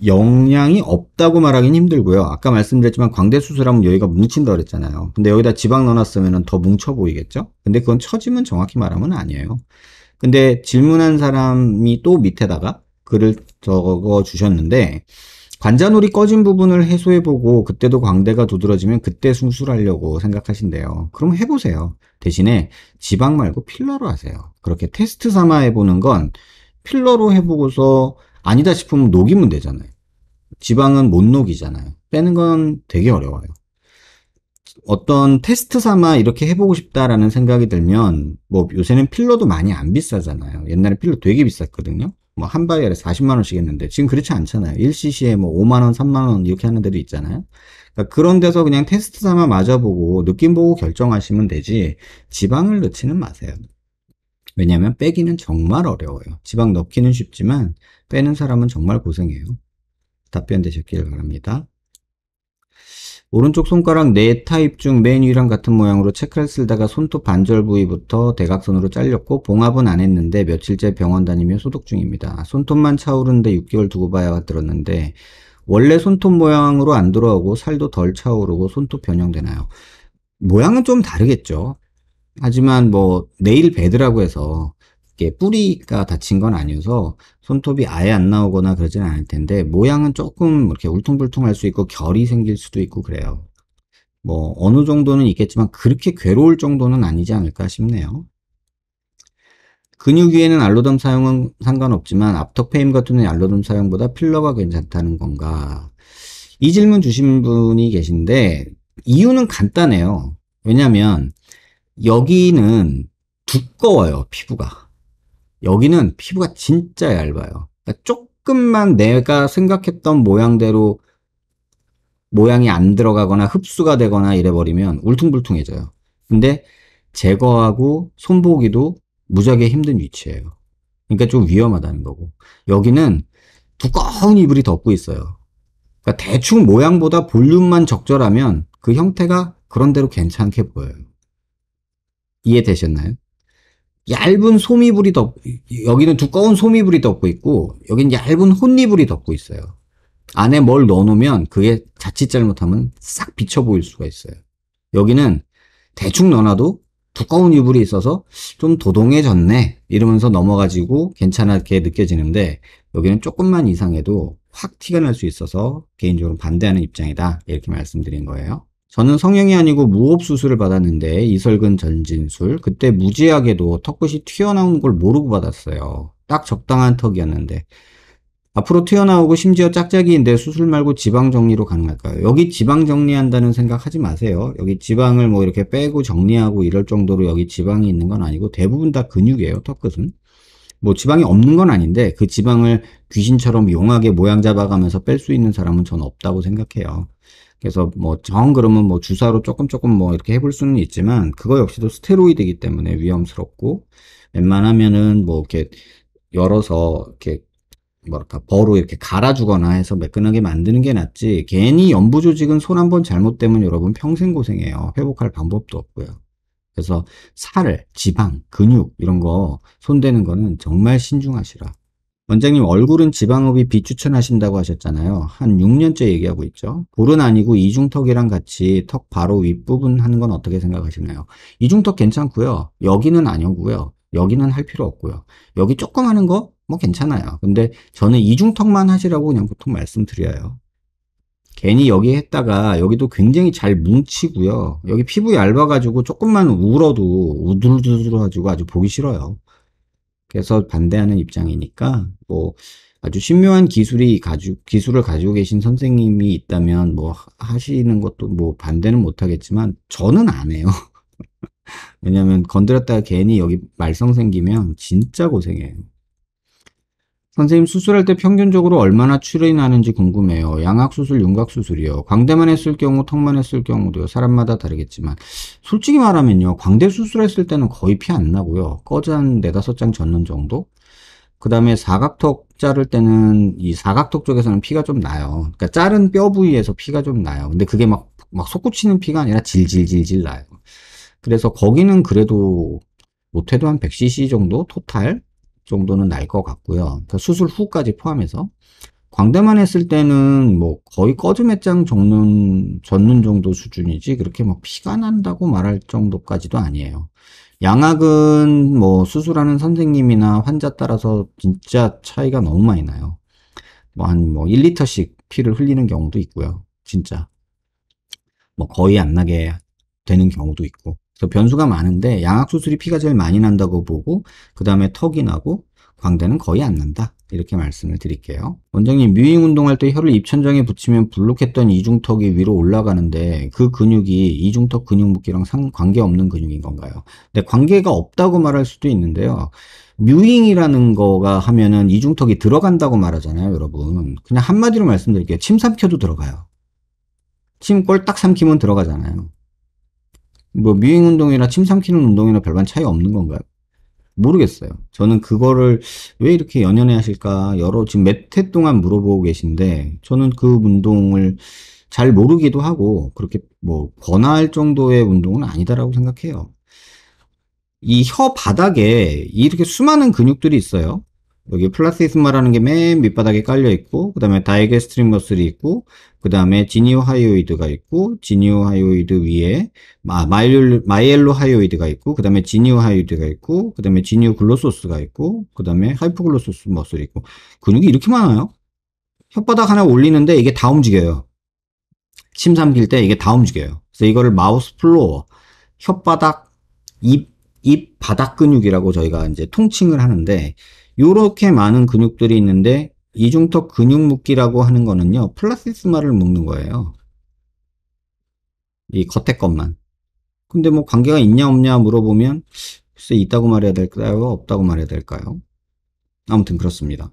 영향이 없다고 말하기는 힘들고요. 아까 말씀드렸지만 광대 수술하면 여기가 뭉친다 그랬잖아요. 근데 여기다 지방 넣어놨으면 더 뭉쳐 보이겠죠? 근데 그건 처짐은 정확히 말하면 아니에요. 근데 질문한 사람이 또 밑에다가 글을 적어 주셨는데 관자놀이 꺼진 부분을 해소해보고 그때도 광대가 두드러지면 그때 수술하려고 생각하신대요. 그럼 해보세요. 대신에 지방 말고 필러로 하세요. 그렇게 테스트 삼아 해보는 건 필러로 해보고서 아니다 싶으면 녹이면 되잖아요. 지방은 못 녹이잖아요. 빼는 건 되게 어려워요. 어떤 테스트 삼아 이렇게 해보고 싶다라는 생각이 들면 뭐 요새는 필러도 많이 안 비싸잖아요. 옛날에 필러 되게 비쌌거든요. 뭐 한 바이얼에 40만 원씩 했는데 지금 그렇지 않잖아요. 1cc에 뭐 5만 원, 3만 원 이렇게 하는 데도 있잖아요. 그러니까 그런 데서 그냥 테스트 삼아 맞아보고 느낌 보고 결정하시면 되지 지방을 넣지는 마세요. 왜냐하면 빼기는 정말 어려워요. 지방 넣기는 쉽지만 빼는 사람은 정말 고생해요. 답변 되셨길 바랍니다. 오른쪽 손가락 네 타입 중 맨 위랑 같은 모양으로 체크를 쓸다가 손톱 반절 부위부터 대각선으로 잘렸고 봉합은 안 했는데 며칠째 병원 다니며 소독 중입니다. 손톱만 차오르는데 6개월 두고 봐야 들었는데 원래 손톱 모양으로 안 돌아오고 살도 덜 차오르고 손톱 변형되나요? 모양은 좀 다르겠죠. 하지만 뭐 네일 베드라고 해서 이게 뿌리가 다친 건 아니어서 손톱이 아예 안 나오거나 그러진 않을 텐데 모양은 조금 이렇게 울퉁불퉁할 수 있고 결이 생길 수도 있고 그래요. 뭐 어느 정도는 있겠지만 그렇게 괴로울 정도는 아니지 않을까 싶네요. 근육 위에는 알로덤 사용은 상관없지만 앞턱 페임 같은 알로덤 사용보다 필러가 괜찮다는 건가? 이 질문 주신 분이 계신데 이유는 간단해요. 왜냐면 여기는 두꺼워요, 피부가. 여기는 피부가 진짜 얇아요. 그러니까 조금만 내가 생각했던 모양대로 모양이 안 들어가거나 흡수가 되거나 이래버리면 울퉁불퉁해져요. 근데 제거하고 손보기도 무지하게 힘든 위치예요. 그러니까 좀 위험하다는 거고. 여기는 두꺼운 이불이 덮고 있어요. 그러니까 대충 모양보다 볼륨만 적절하면 그 형태가 그런대로 괜찮게 보여요. 이해되셨나요? 얇은 소미불이 여기는 두꺼운 소미불이 덮고 있고, 여긴 얇은 혼이불이 덮고 있어요. 안에 뭘 넣어놓으면 그게 자칫 잘못하면 싹 비쳐 보일 수가 있어요. 여기는 대충 넣어놔도 두꺼운 이불이 있어서 좀 도동해졌네 이러면서 넘어가지고 괜찮게 느껴지는데, 여기는 조금만 이상해도 확 티가 날 수 있어서 개인적으로 반대하는 입장이다, 이렇게 말씀드린 거예요. 저는 성형이 아니고 무호흡 수술을 받았는데, 이설근 전진술. 그때 무지하게도 턱끝이 튀어나오는 걸 모르고 받았어요. 딱 적당한 턱이었는데 앞으로 튀어나오고 심지어 짝짝이인데 수술 말고 지방 정리로 가능할까요? 여기 지방 정리한다는 생각 하지 마세요. 여기 지방을 뭐 이렇게 빼고 정리하고 이럴 정도로 여기 지방이 있는 건 아니고, 대부분 다 근육이에요, 턱끝은. 뭐 지방이 없는 건 아닌데, 그 지방을 귀신처럼 용하게 모양 잡아가면서 뺄 수 있는 사람은 저는 없다고 생각해요. 그래서 뭐 정 그러면 뭐 주사로 조금 뭐 이렇게 해볼 수는 있지만, 그거 역시도 스테로이드이기 때문에 위험스럽고, 웬만하면은 뭐 이렇게 열어서 이렇게 뭐랄까 버로 이렇게 갈아주거나 해서 매끈하게 만드는 게 낫지, 괜히 연부 조직은 손 한 번 잘못되면 여러분 평생 고생해요. 회복할 방법도 없고요. 그래서 살, 지방, 근육 이런 거 손대는 거는 정말 신중하시라. 원장님, 얼굴은 지방흡입 비추천하신다고 하셨잖아요. 한 6년째 얘기하고 있죠. 볼은 아니고 이중턱이랑 같이 턱 바로 윗부분 하는 건 어떻게 생각하시나요? 이중턱 괜찮고요. 여기는 아니고요. 여기는 할 필요 없고요. 여기 조금 하는 거 뭐 괜찮아요. 근데 저는 이중턱만 하시라고 그냥 보통 말씀드려요. 괜히 여기 했다가 여기도 굉장히 잘 뭉치고요. 여기 피부 얇아가지고 조금만 울어도 우두두두해가지고 아주 보기 싫어요. 그래서 반대하는 입장이니까, 뭐 아주 신묘한 기술을 가지고 계신 선생님이 있다면 뭐 하시는 것도 뭐 반대는 못 하겠지만, 저는 안 해요. 왜냐면 건드렸다가 괜히 여기 말썽 생기면 진짜 고생해요. 선생님, 수술할 때 평균적으로 얼마나 출혈이 나는지 궁금해요. 양악수술, 윤곽수술이요. 광대만 했을 경우, 턱만 했을 경우도요. 사람마다 다르겠지만, 솔직히 말하면요, 광대 수술했을 때는 거의 피 안 나고요. 꺼즈 한 4-5장 젖는 정도? 그 다음에 사각턱 자를 때는 이 사각턱 쪽에서는 피가 좀 나요. 그러니까 자른 뼈 부위에서 피가 좀 나요. 근데 그게 막 솟구치는 피가 아니라 질질질질 나요. 그래서 거기는 그래도 못해도 한 100cc 정도 토탈 정도는 날 것 같고요. 그러니까 수술 후까지 포함해서. 광대만 했을 때는 뭐 거의 꺼즈매장 젖는 정도 수준이지, 그렇게 막 피가 난다고 말할 정도까지도 아니에요. 양악은 뭐 수술하는 선생님이나 환자 따라서 진짜 차이가 너무 많이 나요. 뭐 한 1리터씩 피를 흘리는 경우도 있고요. 진짜 뭐 거의 안 나게 되는 경우도 있고. 그래서 변수가 많은데, 양악 수술이 피가 제일 많이 난다고 보고, 그 다음에 턱이 나고, 광대는 거의 안 난다, 이렇게 말씀을 드릴게요. 원장님, 뮤잉 운동할 때 혀를 입천장에 붙이면 불룩했던 이중턱이 위로 올라가는데, 그 근육이 이중턱 근육 묶기랑 관계없는 근육인 건가요? 근데 관계가 없다고 말할 수도 있는데요. 뮤잉이라는 거가 하면은 이중턱이 들어간다고 말하잖아요, 여러분. 그냥 한마디로 말씀드릴게요. 침 삼켜도 들어가요. 침 꼴딱 삼키면 들어가잖아요. 뭐 뮤잉 운동이나 침 삼키는 운동이나 별반 차이 없는 건가요? 모르겠어요. 저는 그거를 왜 이렇게 연연해 하실까, 지금 몇 해 동안 물어보고 계신데, 저는 그 운동을 잘 모르기도 하고, 그렇게 뭐 권할 정도의 운동은 아니다라고 생각해요. 이 혀 바닥에 이렇게 수많은 근육들이 있어요. 여기 플라시스마라는 게 맨 밑바닥에 깔려 있고, 그 다음에 다이게스트릭 머슬이 있고, 그 다음에 지니오 하이오이드가 있고, 지니오 하이오이드 위에 마이엘로 하이오이드가 있고, 그 다음에 지니오 하이오이드가 있고, 그 다음에 지니오 글로소스가 있고, 그 다음에 하이포글로소스 머슬이 있고. 근육이 이렇게 많아요. 혓바닥 하나 올리는데 이게 다 움직여요. 침 삼킬 때 이게 다 움직여요. 그래서 이거를 마우스 플로어, 혓바닥, 입 바닥 근육이라고 저희가 이제 통칭을 하는데, 요렇게 많은 근육들이 있는데, 이중턱 근육 묶기라고 하는 거는요, 플라시스마를 묶는 거예요. 이 겉에 것만. 근데 뭐 관계가 있냐 없냐 물어보면 글쎄 있다고 말해야 될까요? 없다고 말해야 될까요? 아무튼 그렇습니다.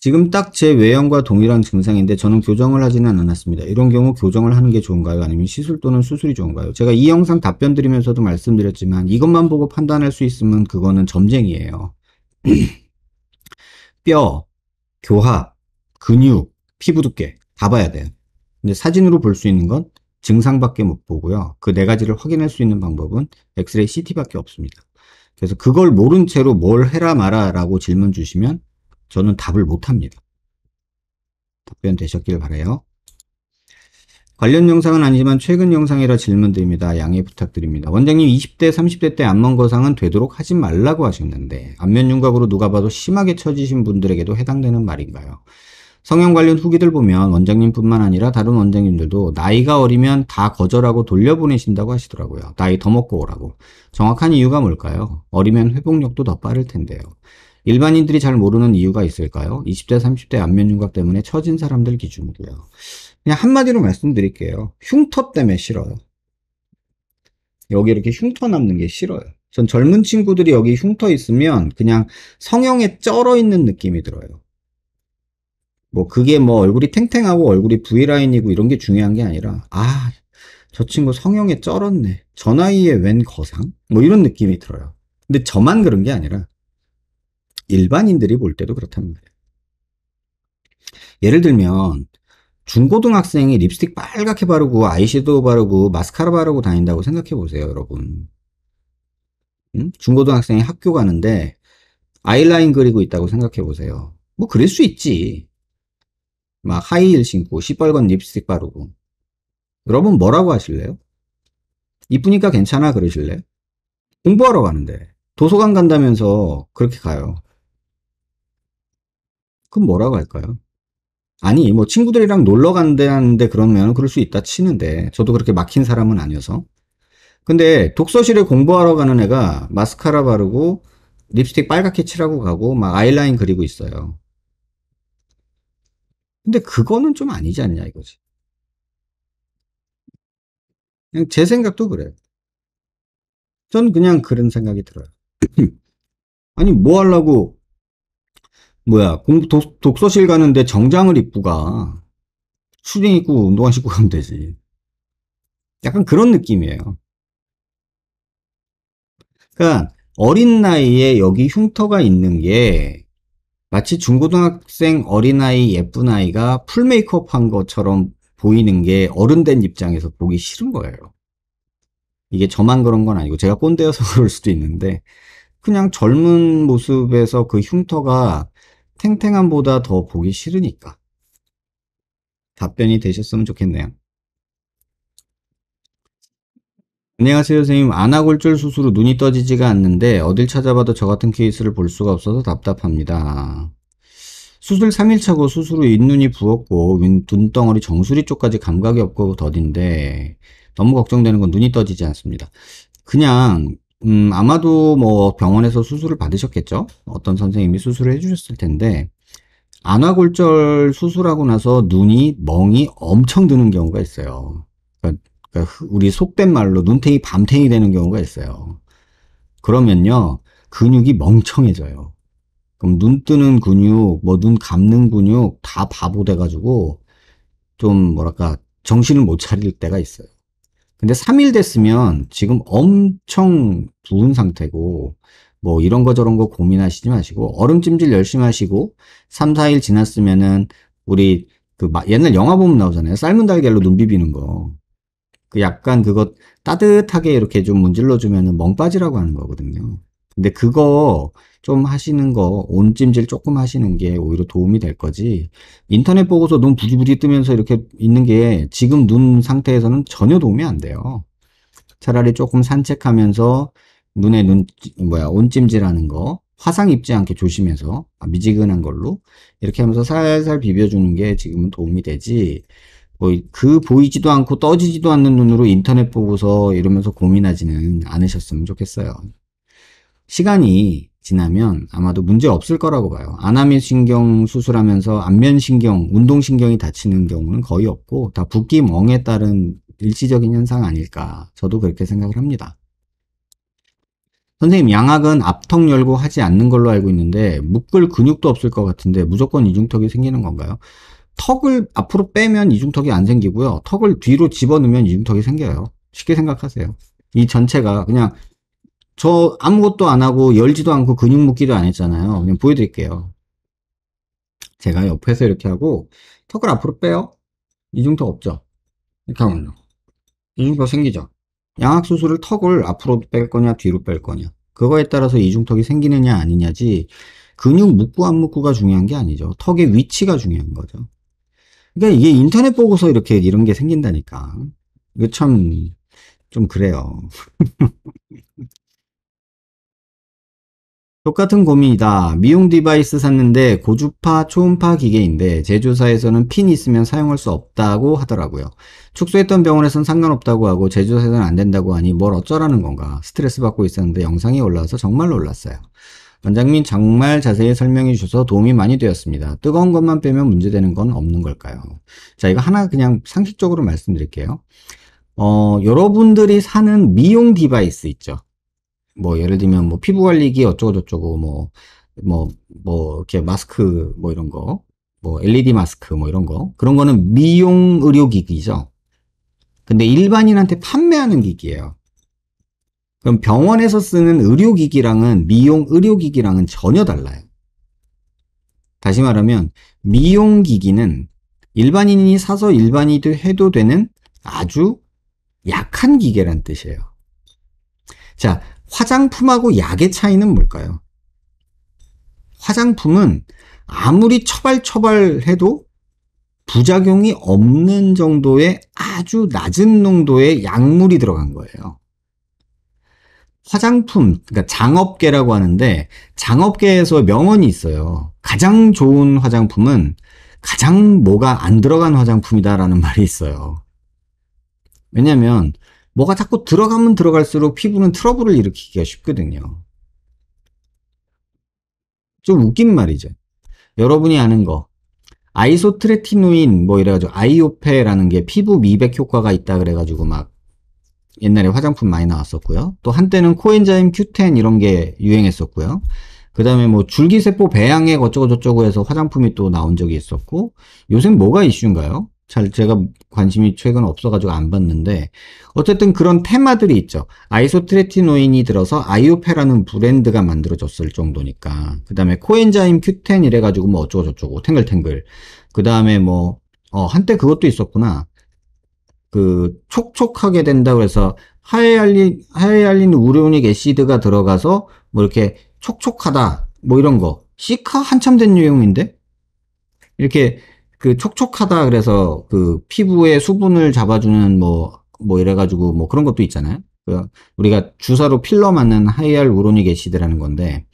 지금 딱 제 외형과 동일한 증상인데 저는 교정을 하지는 않았습니다. 이런 경우 교정을 하는 게 좋은가요? 아니면 시술 또는 수술이 좋은가요? 제가 이 영상 답변 드리면서도 말씀드렸지만 이것만 보고 판단할 수 있으면 그거는 점쟁이에요. 뼈, 교합, 근육, 피부 두께 다 봐야 돼요. 근데 사진으로 볼 수 있는 건 증상밖에 못 보고요. 그 네 가지를 확인할 수 있는 방법은 엑스레이 CT밖에 없습니다. 그래서 그걸 모른 채로 뭘 해라 마라 라고 질문 주시면 저는 답을 못 합니다. 답변 되셨길 바라요. 관련 영상은 아니지만 최근 영상이라 질문 드립니다. 양해 부탁드립니다. 원장님 20대 30대 때 안면 거상은 되도록 하지 말라고 하셨는데 안면 윤곽으로 누가 봐도 심하게 처지신 분들에게도 해당되는 말인가요? 성형 관련 후기들 보면 원장님뿐만 아니라 다른 원장님들도 나이가 어리면 다 거절하고 돌려보내신다고 하시더라고요. 나이 더 먹고 오라고. 정확한 이유가 뭘까요? 어리면 회복력도 더 빠를 텐데요. 일반인들이 잘 모르는 이유가 있을까요? 20대 30대 안면 윤곽 때문에 처진 사람들 기준으로요. 그냥 한마디로 말씀드릴게요. 흉터 때문에 싫어요. 여기 이렇게 흉터 남는 게 싫어요. 전 젊은 친구들이 여기 흉터 있으면 그냥 성형에 쩔어 있는 느낌이 들어요. 뭐 그게 뭐 얼굴이 탱탱하고 얼굴이 V라인이고 이런 게 중요한 게 아니라 저 친구 성형에 쩔었네. 저 나이에 웬 거상? 뭐 이런 느낌이 들어요. 근데 저만 그런 게 아니라 일반인들이 볼 때도 그렇단 말이에요. 예를 들면 중고등학생이 립스틱 빨갛게 바르고 아이섀도우 바르고 마스카라 바르고 다닌다고 생각해 보세요, 여러분. 응? 중고등학생이 학교 가는데 아이라인 그리고 있다고 생각해 보세요. 뭐 그럴 수 있지. 막 하이힐 신고 시뻘건 립스틱 바르고. 여러분 뭐라고 하실래요? 이쁘니까 괜찮아 그러실래요? 공부하러 가는데 도서관 간다면서 그렇게 가요. 그럼 뭐라고 할까요? 아니 뭐 친구들이랑 놀러 간다는데 그러면 그럴 수 있다 치는데 저도 그렇게 막힌 사람은 아니어서. 근데 독서실에 공부하러 가는 애가 마스카라 바르고 립스틱 빨갛게 칠하고 가고 막 아이라인 그리고 있어요. 근데 그거는 좀 아니지 않냐 이거지. 그냥 제 생각도 그래요. 전 그냥 그런 생각이 들어요. 아니 뭐 하려고 뭐야 독서실 가는데 정장을 입고 가. 추리닝 입고 운동화 신고 가면 되지. 약간 그런 느낌이에요. 그러니까 어린 나이에 여기 흉터가 있는 게 마치 중고등학생 어린아이 예쁜 아이가 풀 메이크업 한 것처럼 보이는 게 어른된 입장에서 보기 싫은 거예요. 이게 저만 그런 건 아니고 제가 꼰대여서 그럴 수도 있는데 그냥 젊은 모습에서 그 흉터가 탱탱함보다 더 보기 싫으니까. 답변이 되셨으면 좋겠네요. 안녕하세요 선생님. 안아골절 수술 후 눈이 떠지지가 않는데 어딜 찾아봐도 저 같은 케이스를 볼 수가 없어서 답답합니다. 수술 3일차고 수술 후 윗눈이 부었고 눈덩어리 정수리 쪽까지 감각이 없고 더딘데 너무 걱정되는 건 눈이 떠지지 않습니다. 그냥 아마도 뭐 병원에서 수술을 받으셨겠죠? 어떤 선생님이 수술을 해주셨을 텐데 안아골절 수술하고 나서 눈이 멍이 엄청 드는 경우가 있어요. 그러니까 우리 속된 말로 눈탱이 밤탱이 되는 경우가 있어요. 그러면요 근육이 멍청해져요. 그럼 눈 뜨는 근육, 뭐 눈 감는 근육 다 바보 돼가지고 좀 뭐랄까 정신을 못 차릴 때가 있어요. 근데 3일 됐으면 지금 엄청 부은 상태고 뭐 이런 거 저런 거 고민하시지 마시고 얼음찜질 열심히 하시고 3, 4일 지났으면은 우리 그 옛날 영화 보면 나오잖아요. 삶은 달걀로 눈 비비는 거. 그 약간 그거 따뜻하게 이렇게 좀 문질러 주면은 멍 빠지라고 하는 거거든요. 근데 그거 좀 하시는 거, 온찜질 조금 하시는 게 오히려 도움이 될 거지. 인터넷 보고서 눈 부지부지 뜨면서 이렇게 있는 게 지금 눈 상태에서는 전혀 도움이 안 돼요. 차라리 조금 산책하면서 눈에 온찜질 하는 거, 화상 입지 않게 조심해서, 미지근한 걸로, 이렇게 하면서 살살 비벼주는 게 지금은 도움이 되지. 뭐, 그 보이지도 않고 떠지지도 않는 눈으로 인터넷 보고서 이러면서 고민하지는 않으셨으면 좋겠어요. 시간이 지나면 아마도 문제 없을 거라고 봐요. 안면신경 수술하면서 안면신경, 운동신경이 다치는 경우는 거의 없고 다 붓기 멍에 따른 일시적인 현상 아닐까. 저도 그렇게 생각을 합니다. 선생님, 양악은 앞턱 열고 하지 않는 걸로 알고 있는데 묶을 근육도 없을 것 같은데 무조건 이중턱이 생기는 건가요? 턱을 앞으로 빼면 이중턱이 안 생기고요. 턱을 뒤로 집어넣으면 이중턱이 생겨요. 쉽게 생각하세요. 이 전체가 그냥 저 아무것도 안 하고 열지도 않고 근육 묶기도 안 했잖아요. 그냥 보여드릴게요. 제가 옆에서 이렇게 하고 턱을 앞으로 빼요. 이중턱 없죠? 이렇게 하면요. 이중턱 생기죠? 양악수술을 턱을 앞으로 뺄 거냐 뒤로 뺄 거냐 그거에 따라서 이중턱이 생기느냐 아니냐지 근육 묶고 안 묶고가 중요한 게 아니죠. 턱의 위치가 중요한 거죠. 그러니까 이게 인터넷 보고서 이렇게 이런 게 생긴다니까. 이거 참 좀 그래요. 똑같은 고민이다. 미용 디바이스 샀는데 고주파, 초음파 기계인데 제조사에서는 핀 있으면 사용할 수 없다고 하더라고요. 축소했던 병원에선 상관없다고 하고 제조사에서는 안 된다고 하니 뭘 어쩌라는 건가. 스트레스 받고 있었는데 영상이 올라와서 정말 놀랐어요. 원장님 정말 자세히 설명해 주셔서 도움이 많이 되었습니다. 뜨거운 것만 빼면 문제되는 건 없는 걸까요? 자, 이거 하나 그냥 상식적으로 말씀드릴게요. 여러분들이 사는 미용 디바이스 있죠. 뭐 예를 들면 뭐 피부 관리기 어쩌고 저쩌고 이렇게 마스크 뭐 이런 거, 뭐 LED 마스크 뭐 이런 거, 그런 거는 미용 의료기기죠. 근데 일반인한테 판매하는 기기예요. 그럼 병원에서 쓰는 의료기기랑은 미용 의료기기랑은 전혀 달라요. 다시 말하면 미용기기는 일반인이 사서 일반인이 해도 되는 아주 약한 기계란 뜻이에요. 자, 화장품하고 약의 차이는 뭘까요? 화장품은 아무리 처발처발해도 부작용이 없는 정도의 아주 낮은 농도의 약물이 들어간 거예요. 화장품, 그러니까 장업계라고 하는데 장업계에서 명언이 있어요. 가장 좋은 화장품은 가장 뭐가 안 들어간 화장품이다라는 말이 있어요. 왜냐면 뭐가 자꾸 들어가면 들어갈수록 피부는 트러블을 일으키기가 쉽거든요. 좀 웃긴 말이죠. 여러분이 아는 거 아이소트레티노인 뭐 이래가지고 아이오페라는 게 피부 미백 효과가 있다 그래가지고 막 옛날에 화장품 많이 나왔었고요. 또 한때는 코엔자임 Q10 이런 게 유행했었고요. 그 다음에 뭐 줄기세포 배양액 어쩌고 저쩌고 해서 화장품이 또 나온 적이 있었고, 요즘 뭐가 이슈인가요? 잘 제가 관심이 최근 없어가지고 안 봤는데, 어쨌든 그런 테마들이 있죠. 아이소트레티노인이 들어서 아이오페라는 브랜드가 만들어졌을 정도니까. 그 다음에 코엔자임 Q10 이래가지고 뭐 어쩌고 저쩌고 탱글탱글. 그 다음에 뭐 한때 그것도 있었구나. 그 촉촉하게 된다고 해서 하이알린 우레오닉 애시드가 들어가서 뭐 이렇게 촉촉하다 뭐 이런 거 시카 한참 된 유형인데 이렇게 그 촉촉하다 그래서 그 피부의 수분을 잡아주는 뭐 이래가지고 뭐 그런 것도 있잖아요. 우리가 주사로 필러 맞는 하이알 우로닉 애시드라는 건데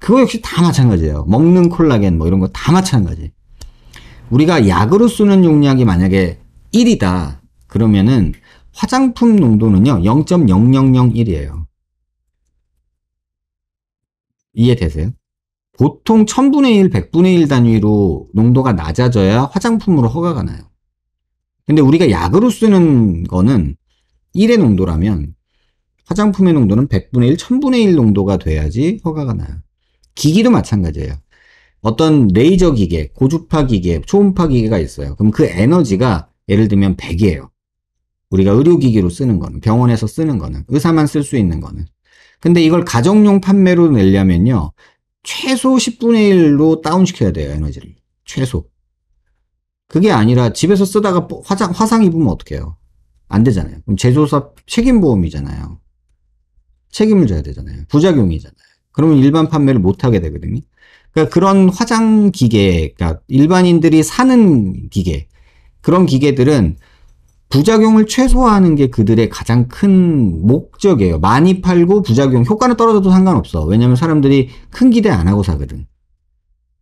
그거 역시 다 마찬가지예요. 먹는 콜라겐 뭐 이런 거 다 마찬가지. 우리가 약으로 쓰는 용량이 만약에 1이다. 그러면은 화장품 농도는요 0.0001이에요. 이해되세요? 보통 1000분의 1, 100분의 1 단위로 농도가 낮아져야 화장품으로 허가가 나요. 근데 우리가 약으로 쓰는 거는 1의 농도라면 화장품의 농도는 100분의 1, 1000분의 1 농도가 돼야지 허가가 나요. 기기도 마찬가지예요. 어떤 레이저 기계, 고주파 기계, 초음파 기계가 있어요. 그럼 그 에너지가 예를 들면 100이에요. 우리가 의료기기로 쓰는 거는, 병원에서 쓰는 거는, 의사만 쓸 수 있는 거는. 근데 이걸 가정용 판매로 내려면요, 최소 10분의 1로 다운시켜야 돼요, 에너지를. 최소. 그게 아니라 집에서 쓰다가 화상 입으면 어떡해요? 안 되잖아요. 그럼 제조사 책임보험이잖아요. 책임을 져야 되잖아요. 부작용이잖아요. 그러면 일반 판매를 못 하게 되거든요. 그러니까 그런 화장 기계, 그러니까 일반인들이 사는 기계, 그런 기계들은 부작용을 최소화하는 게 그들의 가장 큰 목적이에요. 많이 팔고 부작용, 효과는 떨어져도 상관없어. 왜냐면 사람들이 큰 기대 안 하고 사거든.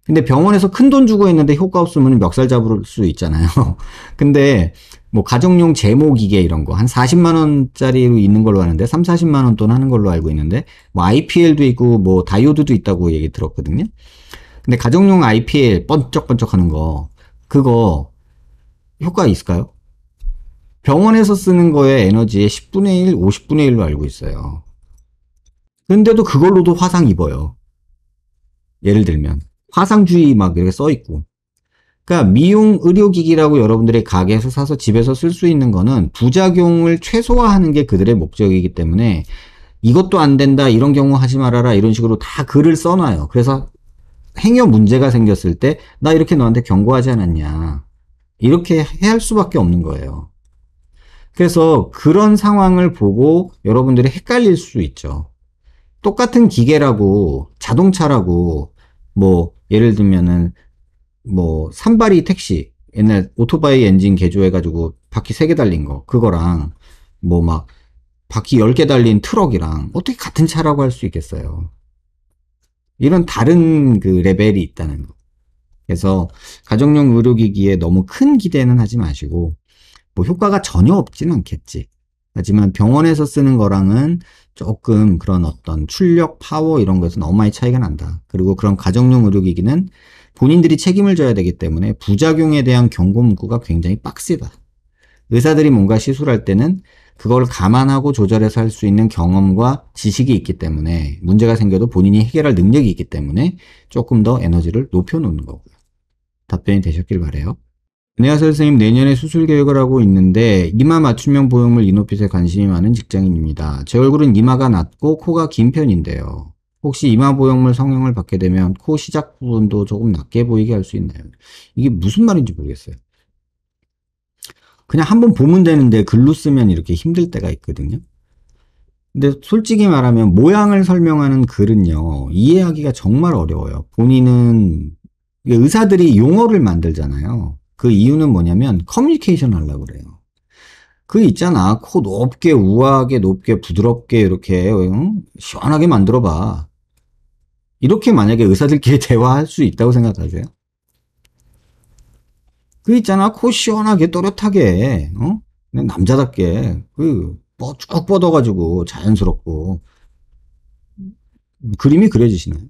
근데 병원에서 큰 돈 주고 했는데 효과 없으면 멱살 잡을 수 있잖아요. 근데 뭐 가정용 제모 기계 이런 거 한 40만 원짜리로 있는 걸로 아는데 3, 40만 원 돈 하는 걸로 알고 있는데 뭐 IPL도 있고 뭐 다이오드도 있다고 얘기 들었거든요. 근데 가정용 IPL 번쩍번쩍 하는 거 그거 효과 있을까요? 병원에서 쓰는 거에 에너지의 10분의 1, 50분의 1로 알고 있어요. 근데도 그걸로도 화상 입어요. 예를 들면 화상주의 막 이렇게 써 있고. 그러니까 미용 의료기기라고 여러분들이 가게에서 사서 집에서 쓸 수 있는 거는 부작용을 최소화하는 게 그들의 목적이기 때문에 이것도 안 된다, 이런 경우 하지 말아라, 이런 식으로 다 글을 써놔요. 그래서 행여 문제가 생겼을 때 나 이렇게 너한테 경고하지 않았냐, 이렇게 해야 할 수밖에 없는 거예요. 그래서 그런 상황을 보고 여러분들이 헷갈릴 수 있죠. 똑같은 기계라고, 자동차라고, 뭐 예를 들면은 뭐 산발이 택시, 옛날 오토바이 엔진 개조해가지고 바퀴 3개 달린 거, 그거랑 뭐 막 바퀴 10개 달린 트럭이랑 어떻게 같은 차라고 할 수 있겠어요. 이런 다른 그 레벨이 있다는 거. 그래서 가정용 의료기기에 너무 큰 기대는 하지 마시고, 뭐 효과가 전혀 없진 않겠지. 하지만 병원에서 쓰는 거랑은 조금 그런 어떤 출력, 파워 이런 것은 너무 많이 차이가 난다. 그리고 그런 가정용 의료기기는 본인들이 책임을 져야 되기 때문에 부작용에 대한 경고 문구가 굉장히 빡세다. 의사들이 뭔가 시술할 때는 그걸 감안하고 조절해서 할 수 있는 경험과 지식이 있기 때문에 문제가 생겨도 본인이 해결할 능력이 있기 때문에 조금 더 에너지를 높여놓는 거고요. 답변이 되셨길 바라요. 안녕하세요, 선생님. 내년에 수술 계획을 하고 있는데 이마 맞춤형 보형물 이노핏에 관심이 많은 직장인입니다. 제 얼굴은 이마가 낮고 코가 긴 편인데요. 혹시 이마 보형물 성형을 받게 되면 코 시작 부분도 조금 낮게 보이게 할 수 있나요? 이게 무슨 말인지 모르겠어요. 그냥 한번 보면 되는데 글로 쓰면 이렇게 힘들 때가 있거든요. 근데 솔직히 말하면 모양을 설명하는 글은요, 이해하기가 정말 어려워요. 본인은, 의사들이 용어를 만들잖아요. 그 이유는 뭐냐면 커뮤니케이션 하려고 그래요. 그 있잖아, 코 높게, 우아하게, 높게, 부드럽게 이렇게 시원하게 만들어봐. 이렇게 만약에 의사들끼리 대화할 수 있다고 생각하세요? 그 있잖아, 코 시원하게 또렷하게, 그냥 남자답게 쭉 뻗어가지고 자연스럽고 그림이 그려지시나요?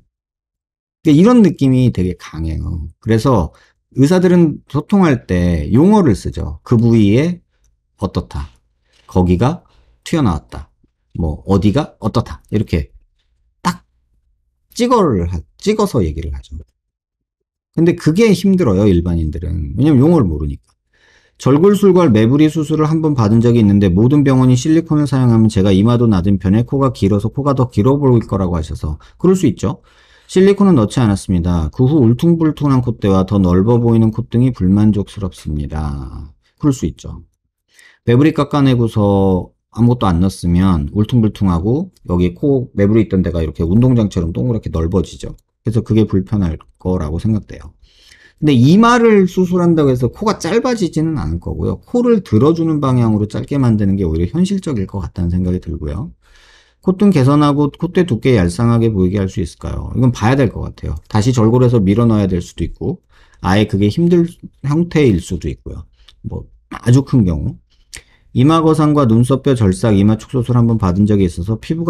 그러니까 이런 느낌이 되게 강해요. 그래서 의사들은 소통할 때 용어를 쓰죠. 그 부위에 어떻다, 거기가 튀어나왔다, 뭐 어디가 어떻다, 이렇게 딱 찍어서 얘기를 하죠. 근데 그게 힘들어요, 일반인들은. 왜냐면 용어를 모르니까. 절골술과 매부리 수술을 한번 받은 적이 있는데 모든 병원이 실리콘을 사용하면 제가 이마도 낮은 편에 코가 길어서 코가 더 길어 보일 거라고 하셔서. 그럴 수 있죠. 실리콘은 넣지 않았습니다. 그 후 울퉁불퉁한 콧대와 더 넓어 보이는 콧등이 불만족스럽습니다. 그럴 수 있죠. 매부리 깎아내고서 아무것도 안 넣었으면 울퉁불퉁하고 여기 코 매부리 있던 데가 이렇게 운동장처럼 동그랗게 넓어지죠. 그래서 그게 불편할 거라고 생각돼요. 근데 이마를 수술한다고 해서 코가 짧아지지는 않을 거고요. 코를 들어주는 방향으로 짧게 만드는 게 오히려 현실적일 것 같다는 생각이 들고요. 콧등 개선하고 콧대 두께 얄쌍하게 보이게 할 수 있을까요? 이건 봐야 될 것 같아요. 다시 절골해서 밀어 넣어야 될 수도 있고, 아예 그게 힘들 형태일 수도 있고요. 뭐 아주 큰 경우. 이마 거상과 눈썹뼈 절삭, 이마 축소술 한번 받은 적이 있어서 피부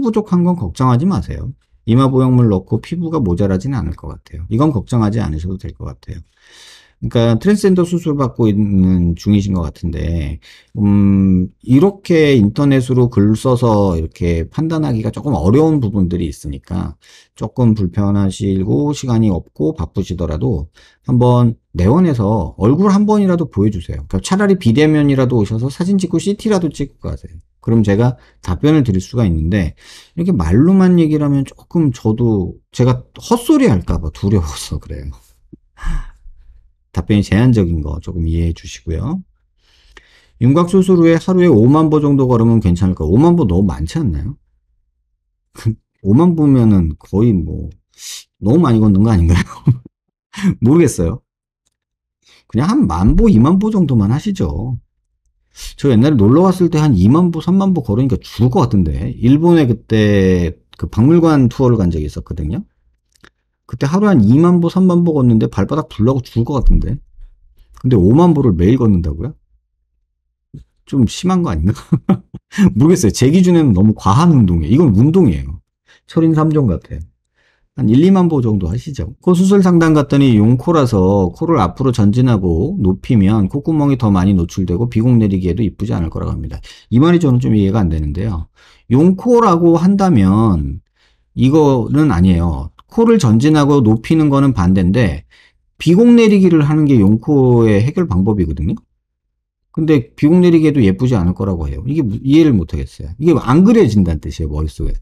부족한 건 걱정하지 마세요. 이마 보형물 넣고 피부가 모자라지는 않을 것 같아요. 이건 걱정하지 않으셔도 될 것 같아요. 그러니까 트랜스젠더 수술 받고 있는 중이신 것 같은데, 이렇게 인터넷으로 글 써서 이렇게 판단하기가 조금 어려운 부분들이 있으니까 조금 불편하시고 시간이 없고 바쁘시더라도 한번 내원해서 얼굴 한 번이라도 보여주세요. 그러니까 차라리 비대면이라도 오셔서 사진 찍고 CT라도 찍고 가세요. 그럼 제가 답변을 드릴 수가 있는데, 이렇게 말로만 얘기를 하면 조금 저도 제가 헛소리 할까봐 두려워서 그래요. 답변이 제한적인 거 조금 이해해 주시고요. 윤곽수술 후에 하루에 5만 보 정도 걸으면 괜찮을까? 5만 보 너무 많지 않나요? 5만 보면은 거의 뭐 너무 많이 걷는 거 아닌가요? 모르겠어요. 그냥 한 10,000보, 20,000보 정도만 하시죠. 저 옛날에 놀러 갔을 때 한 2만 보, 3만 보 걸으니까 죽을 것 같은데. 일본에 그때 그 박물관 투어를 간 적이 있었거든요. 그때 하루에 한 2만 보, 3만 보 걷는데 발바닥 불나고 죽을 것 같은데. 근데 5만 보를 매일 걷는다고요? 좀 심한 거 아닌가? 모르겠어요. 제 기준에는 너무 과한 운동이에요. 이건 운동이에요. 철인 3종 같아요. 한 1, 2만 보 정도 하시죠. 코 수술 상담 갔더니 용코라서 코를 앞으로 전진하고 높이면 콧구멍이 더 많이 노출되고 비공 내리기에도 이쁘지 않을 거라고 합니다. 이 말이 저는 좀 이해가 안 되는데요. 용코라고 한다면 이거는 아니에요. 코를 전진하고 높이는 거는 반대인데 비공 내리기를 하는 게 용코의 해결 방법이거든요. 근데 비공 내리기에도 예쁘지 않을 거라고 해요. 이게 이해를 못 하겠어요. 이게 안 그려진다는 뜻이에요, 머릿속에서.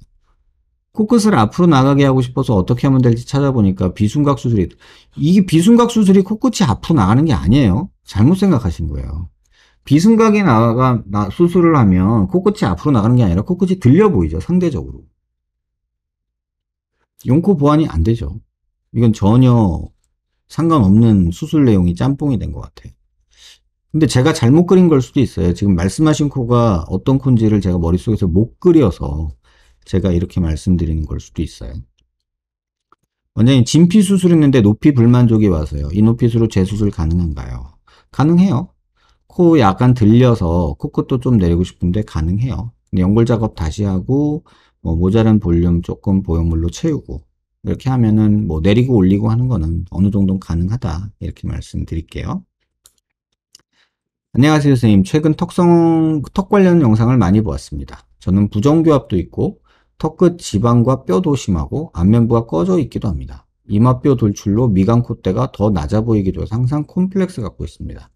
코끝을 앞으로 나가게 하고 싶어서 어떻게 하면 될지 찾아보니까 비순각 수술이, 이게 비순각 수술이 코끝이 앞으로 나가는 게 아니에요. 잘못 생각하신 거예요. 비순각이 수술을 하면 코끝이 앞으로 나가는 게 아니라 코끝이 들려 보이죠, 상대적으로. 용코 보완이 안 되죠. 이건 전혀 상관없는 수술 내용이 짬뽕이 된 것 같아요. 근데 제가 잘못 그린 걸 수도 있어요. 지금 말씀하신 코가 어떤 콘지를 제가 머릿속에서 못 그려서 제가 이렇게 말씀드리는 걸 수도 있어요. 원장님, 진피 수술했는데 높이 불만족이 와서요. 이 높이수로 재수술 가능한가요? 가능해요. 코 약간 들려서 코끝도 좀 내리고 싶은데 가능해요. 연골 작업 다시 하고 뭐 모자란 볼륨 조금 보형물로 채우고 이렇게 하면은 뭐 내리고 올리고 하는 거는 어느 정도 가능하다 이렇게 말씀드릴게요. 안녕하세요 선생님. 최근 턱 관련 영상을 많이 보았습니다. 저는 부정교합도 있고 턱끝 지방과 뼈도 심하고 안면부가 꺼져 있기도 합니다. 이마뼈 돌출로 미간 콧대가 더 낮아 보이기도 해서 항상 콤플렉스 갖고 있습니다.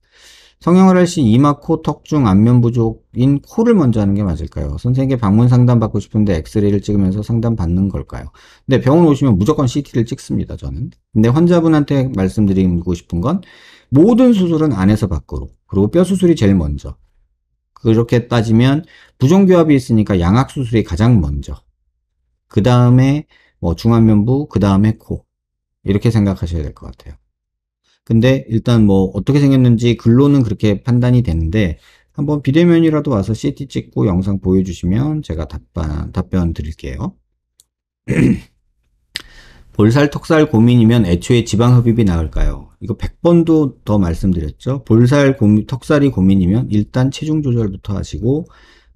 성형을 할 시 이마, 코, 턱 중 안면 부족인 코를 먼저 하는 게 맞을까요? 선생님께 방문 상담 받고 싶은데 엑스레이를 찍으면서 상담 받는 걸까요? 근데 병원 오시면 무조건 CT를 찍습니다, 저는. 근데 환자분한테 말씀드리고 싶은 건 모든 수술은 안에서 밖으로, 그리고 뼈 수술이 제일 먼저. 그렇게 따지면 부정교합이 있으니까 양악 수술이 가장 먼저. 그 다음에 뭐 중안면부, 그 다음에 코. 이렇게 생각하셔야 될 것 같아요. 근데 일단 뭐 어떻게 생겼는지 글로는 그렇게 판단이 되는데 한번 비대면이라도 와서 CT 찍고 영상 보여주시면 제가 답변 드릴게요. 볼살, 턱살 고민이면 애초에 지방 흡입이 나을까요? 이거 100번도 더 말씀드렸죠. 볼살, 턱살이 고민이면 일단 체중 조절부터 하시고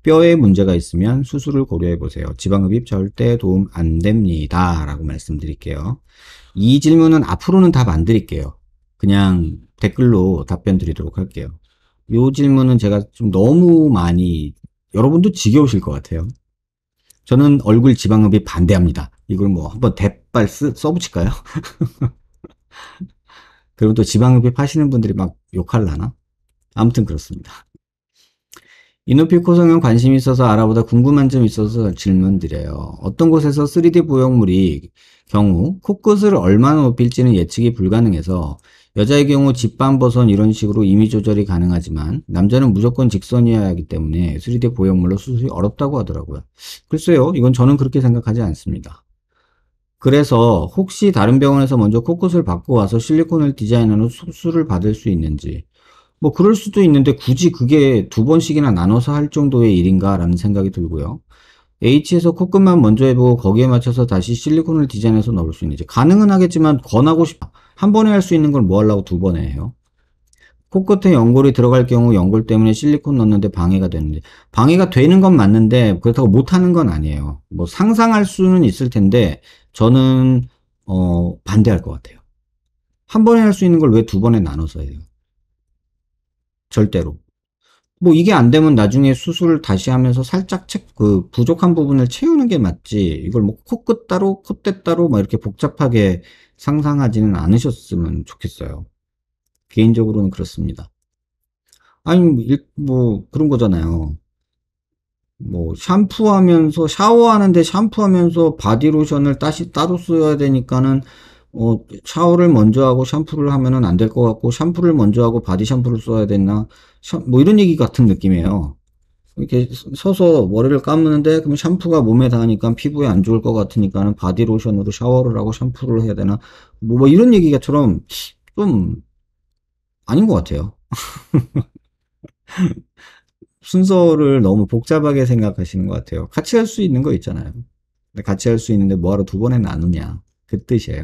뼈에 문제가 있으면 수술을 고려해 보세요. 지방 흡입 절대 도움 안 됩니다. 라고 말씀드릴게요. 이 질문은 앞으로는 답 안 드릴게요. 그냥 댓글로 답변 드리도록 할게요. 이 질문은 제가 좀 너무 많이, 여러분도 지겨우실 것 같아요. 저는 얼굴 지방흡입 반대합니다. 이걸 뭐 한번 대빨 써붙일까요? 그리고 또 지방흡입 하시는 분들이 막 욕할라나? 아무튼 그렇습니다. 이노피 코성형 관심 있어서 알아보다 궁금한 점 있어서 질문 드려요. 어떤 곳에서 3D 보형물이 경우 코끝을 얼마나 높일지는 예측이 불가능해서 여자의 경우 직반버선 이런 식으로 임의 조절이 가능하지만 남자는 무조건 직선이어야 하기 때문에 3D 보형물로 수술이 어렵다고 하더라고요. 글쎄요, 이건 저는 그렇게 생각하지 않습니다. 그래서 혹시 다른 병원에서 먼저 코끝을 받고 와서 실리콘을 디자인하는 수술을 받을 수 있는지, 뭐 그럴 수도 있는데 굳이 그게 2번씩이나 나눠서 할 정도의 일인가 라는 생각이 들고요. H에서 코끝만 먼저 해보고 거기에 맞춰서 다시 실리콘을 디자인해서 넣을 수 있는지, 가능은 하겠지만 권하고 싶다. 한 번에 할 수 있는 걸 뭐 하려고 2번에 해요? 코끝에 연골이 들어갈 경우 연골 때문에 실리콘 넣는데 방해가 되는데, 방해가 되는 건 맞는데 그렇다고 못하는 건 아니에요. 뭐 상상할 수는 있을 텐데 저는 반대할 것 같아요. 한 번에 할 수 있는 걸 왜 2번에 나눠서 해요? 절대로. 뭐 이게 안 되면 나중에 수술을 다시 하면서 살짝 그 부족한 부분을 채우는 게 맞지, 이걸 뭐 코끝 따로 콧대 따로 막 이렇게 복잡하게 상상하지는 않으셨으면 좋겠어요. 개인적으로는 그렇습니다. 아니 뭐 그런 거잖아요. 뭐 샴푸하면서 샤워하는데 샴푸하면서 바디로션을 다시 따로 써야 되니까는 샤워를 먼저 하고 샴푸를 하면은 안 될 것 같고 샴푸를 먼저 하고 바디 샴푸를 써야 되나, 뭐 이런 얘기 같은 느낌이에요. 이렇게 서서 머리를 감는데 그럼 샴푸가 몸에 닿으니까 피부에 안 좋을 것 같으니까는 바디로션으로 샤워를 하고 샴푸를 해야 되나, 뭐 이런 얘기가처럼 좀 아닌 것 같아요. 순서를 너무 복잡하게 생각하시는 것 같아요. 같이 할 수 있는 거 있잖아요. 근데 같이 할 수 있는데 뭐하러 2번에 나누냐, 그 뜻이에요.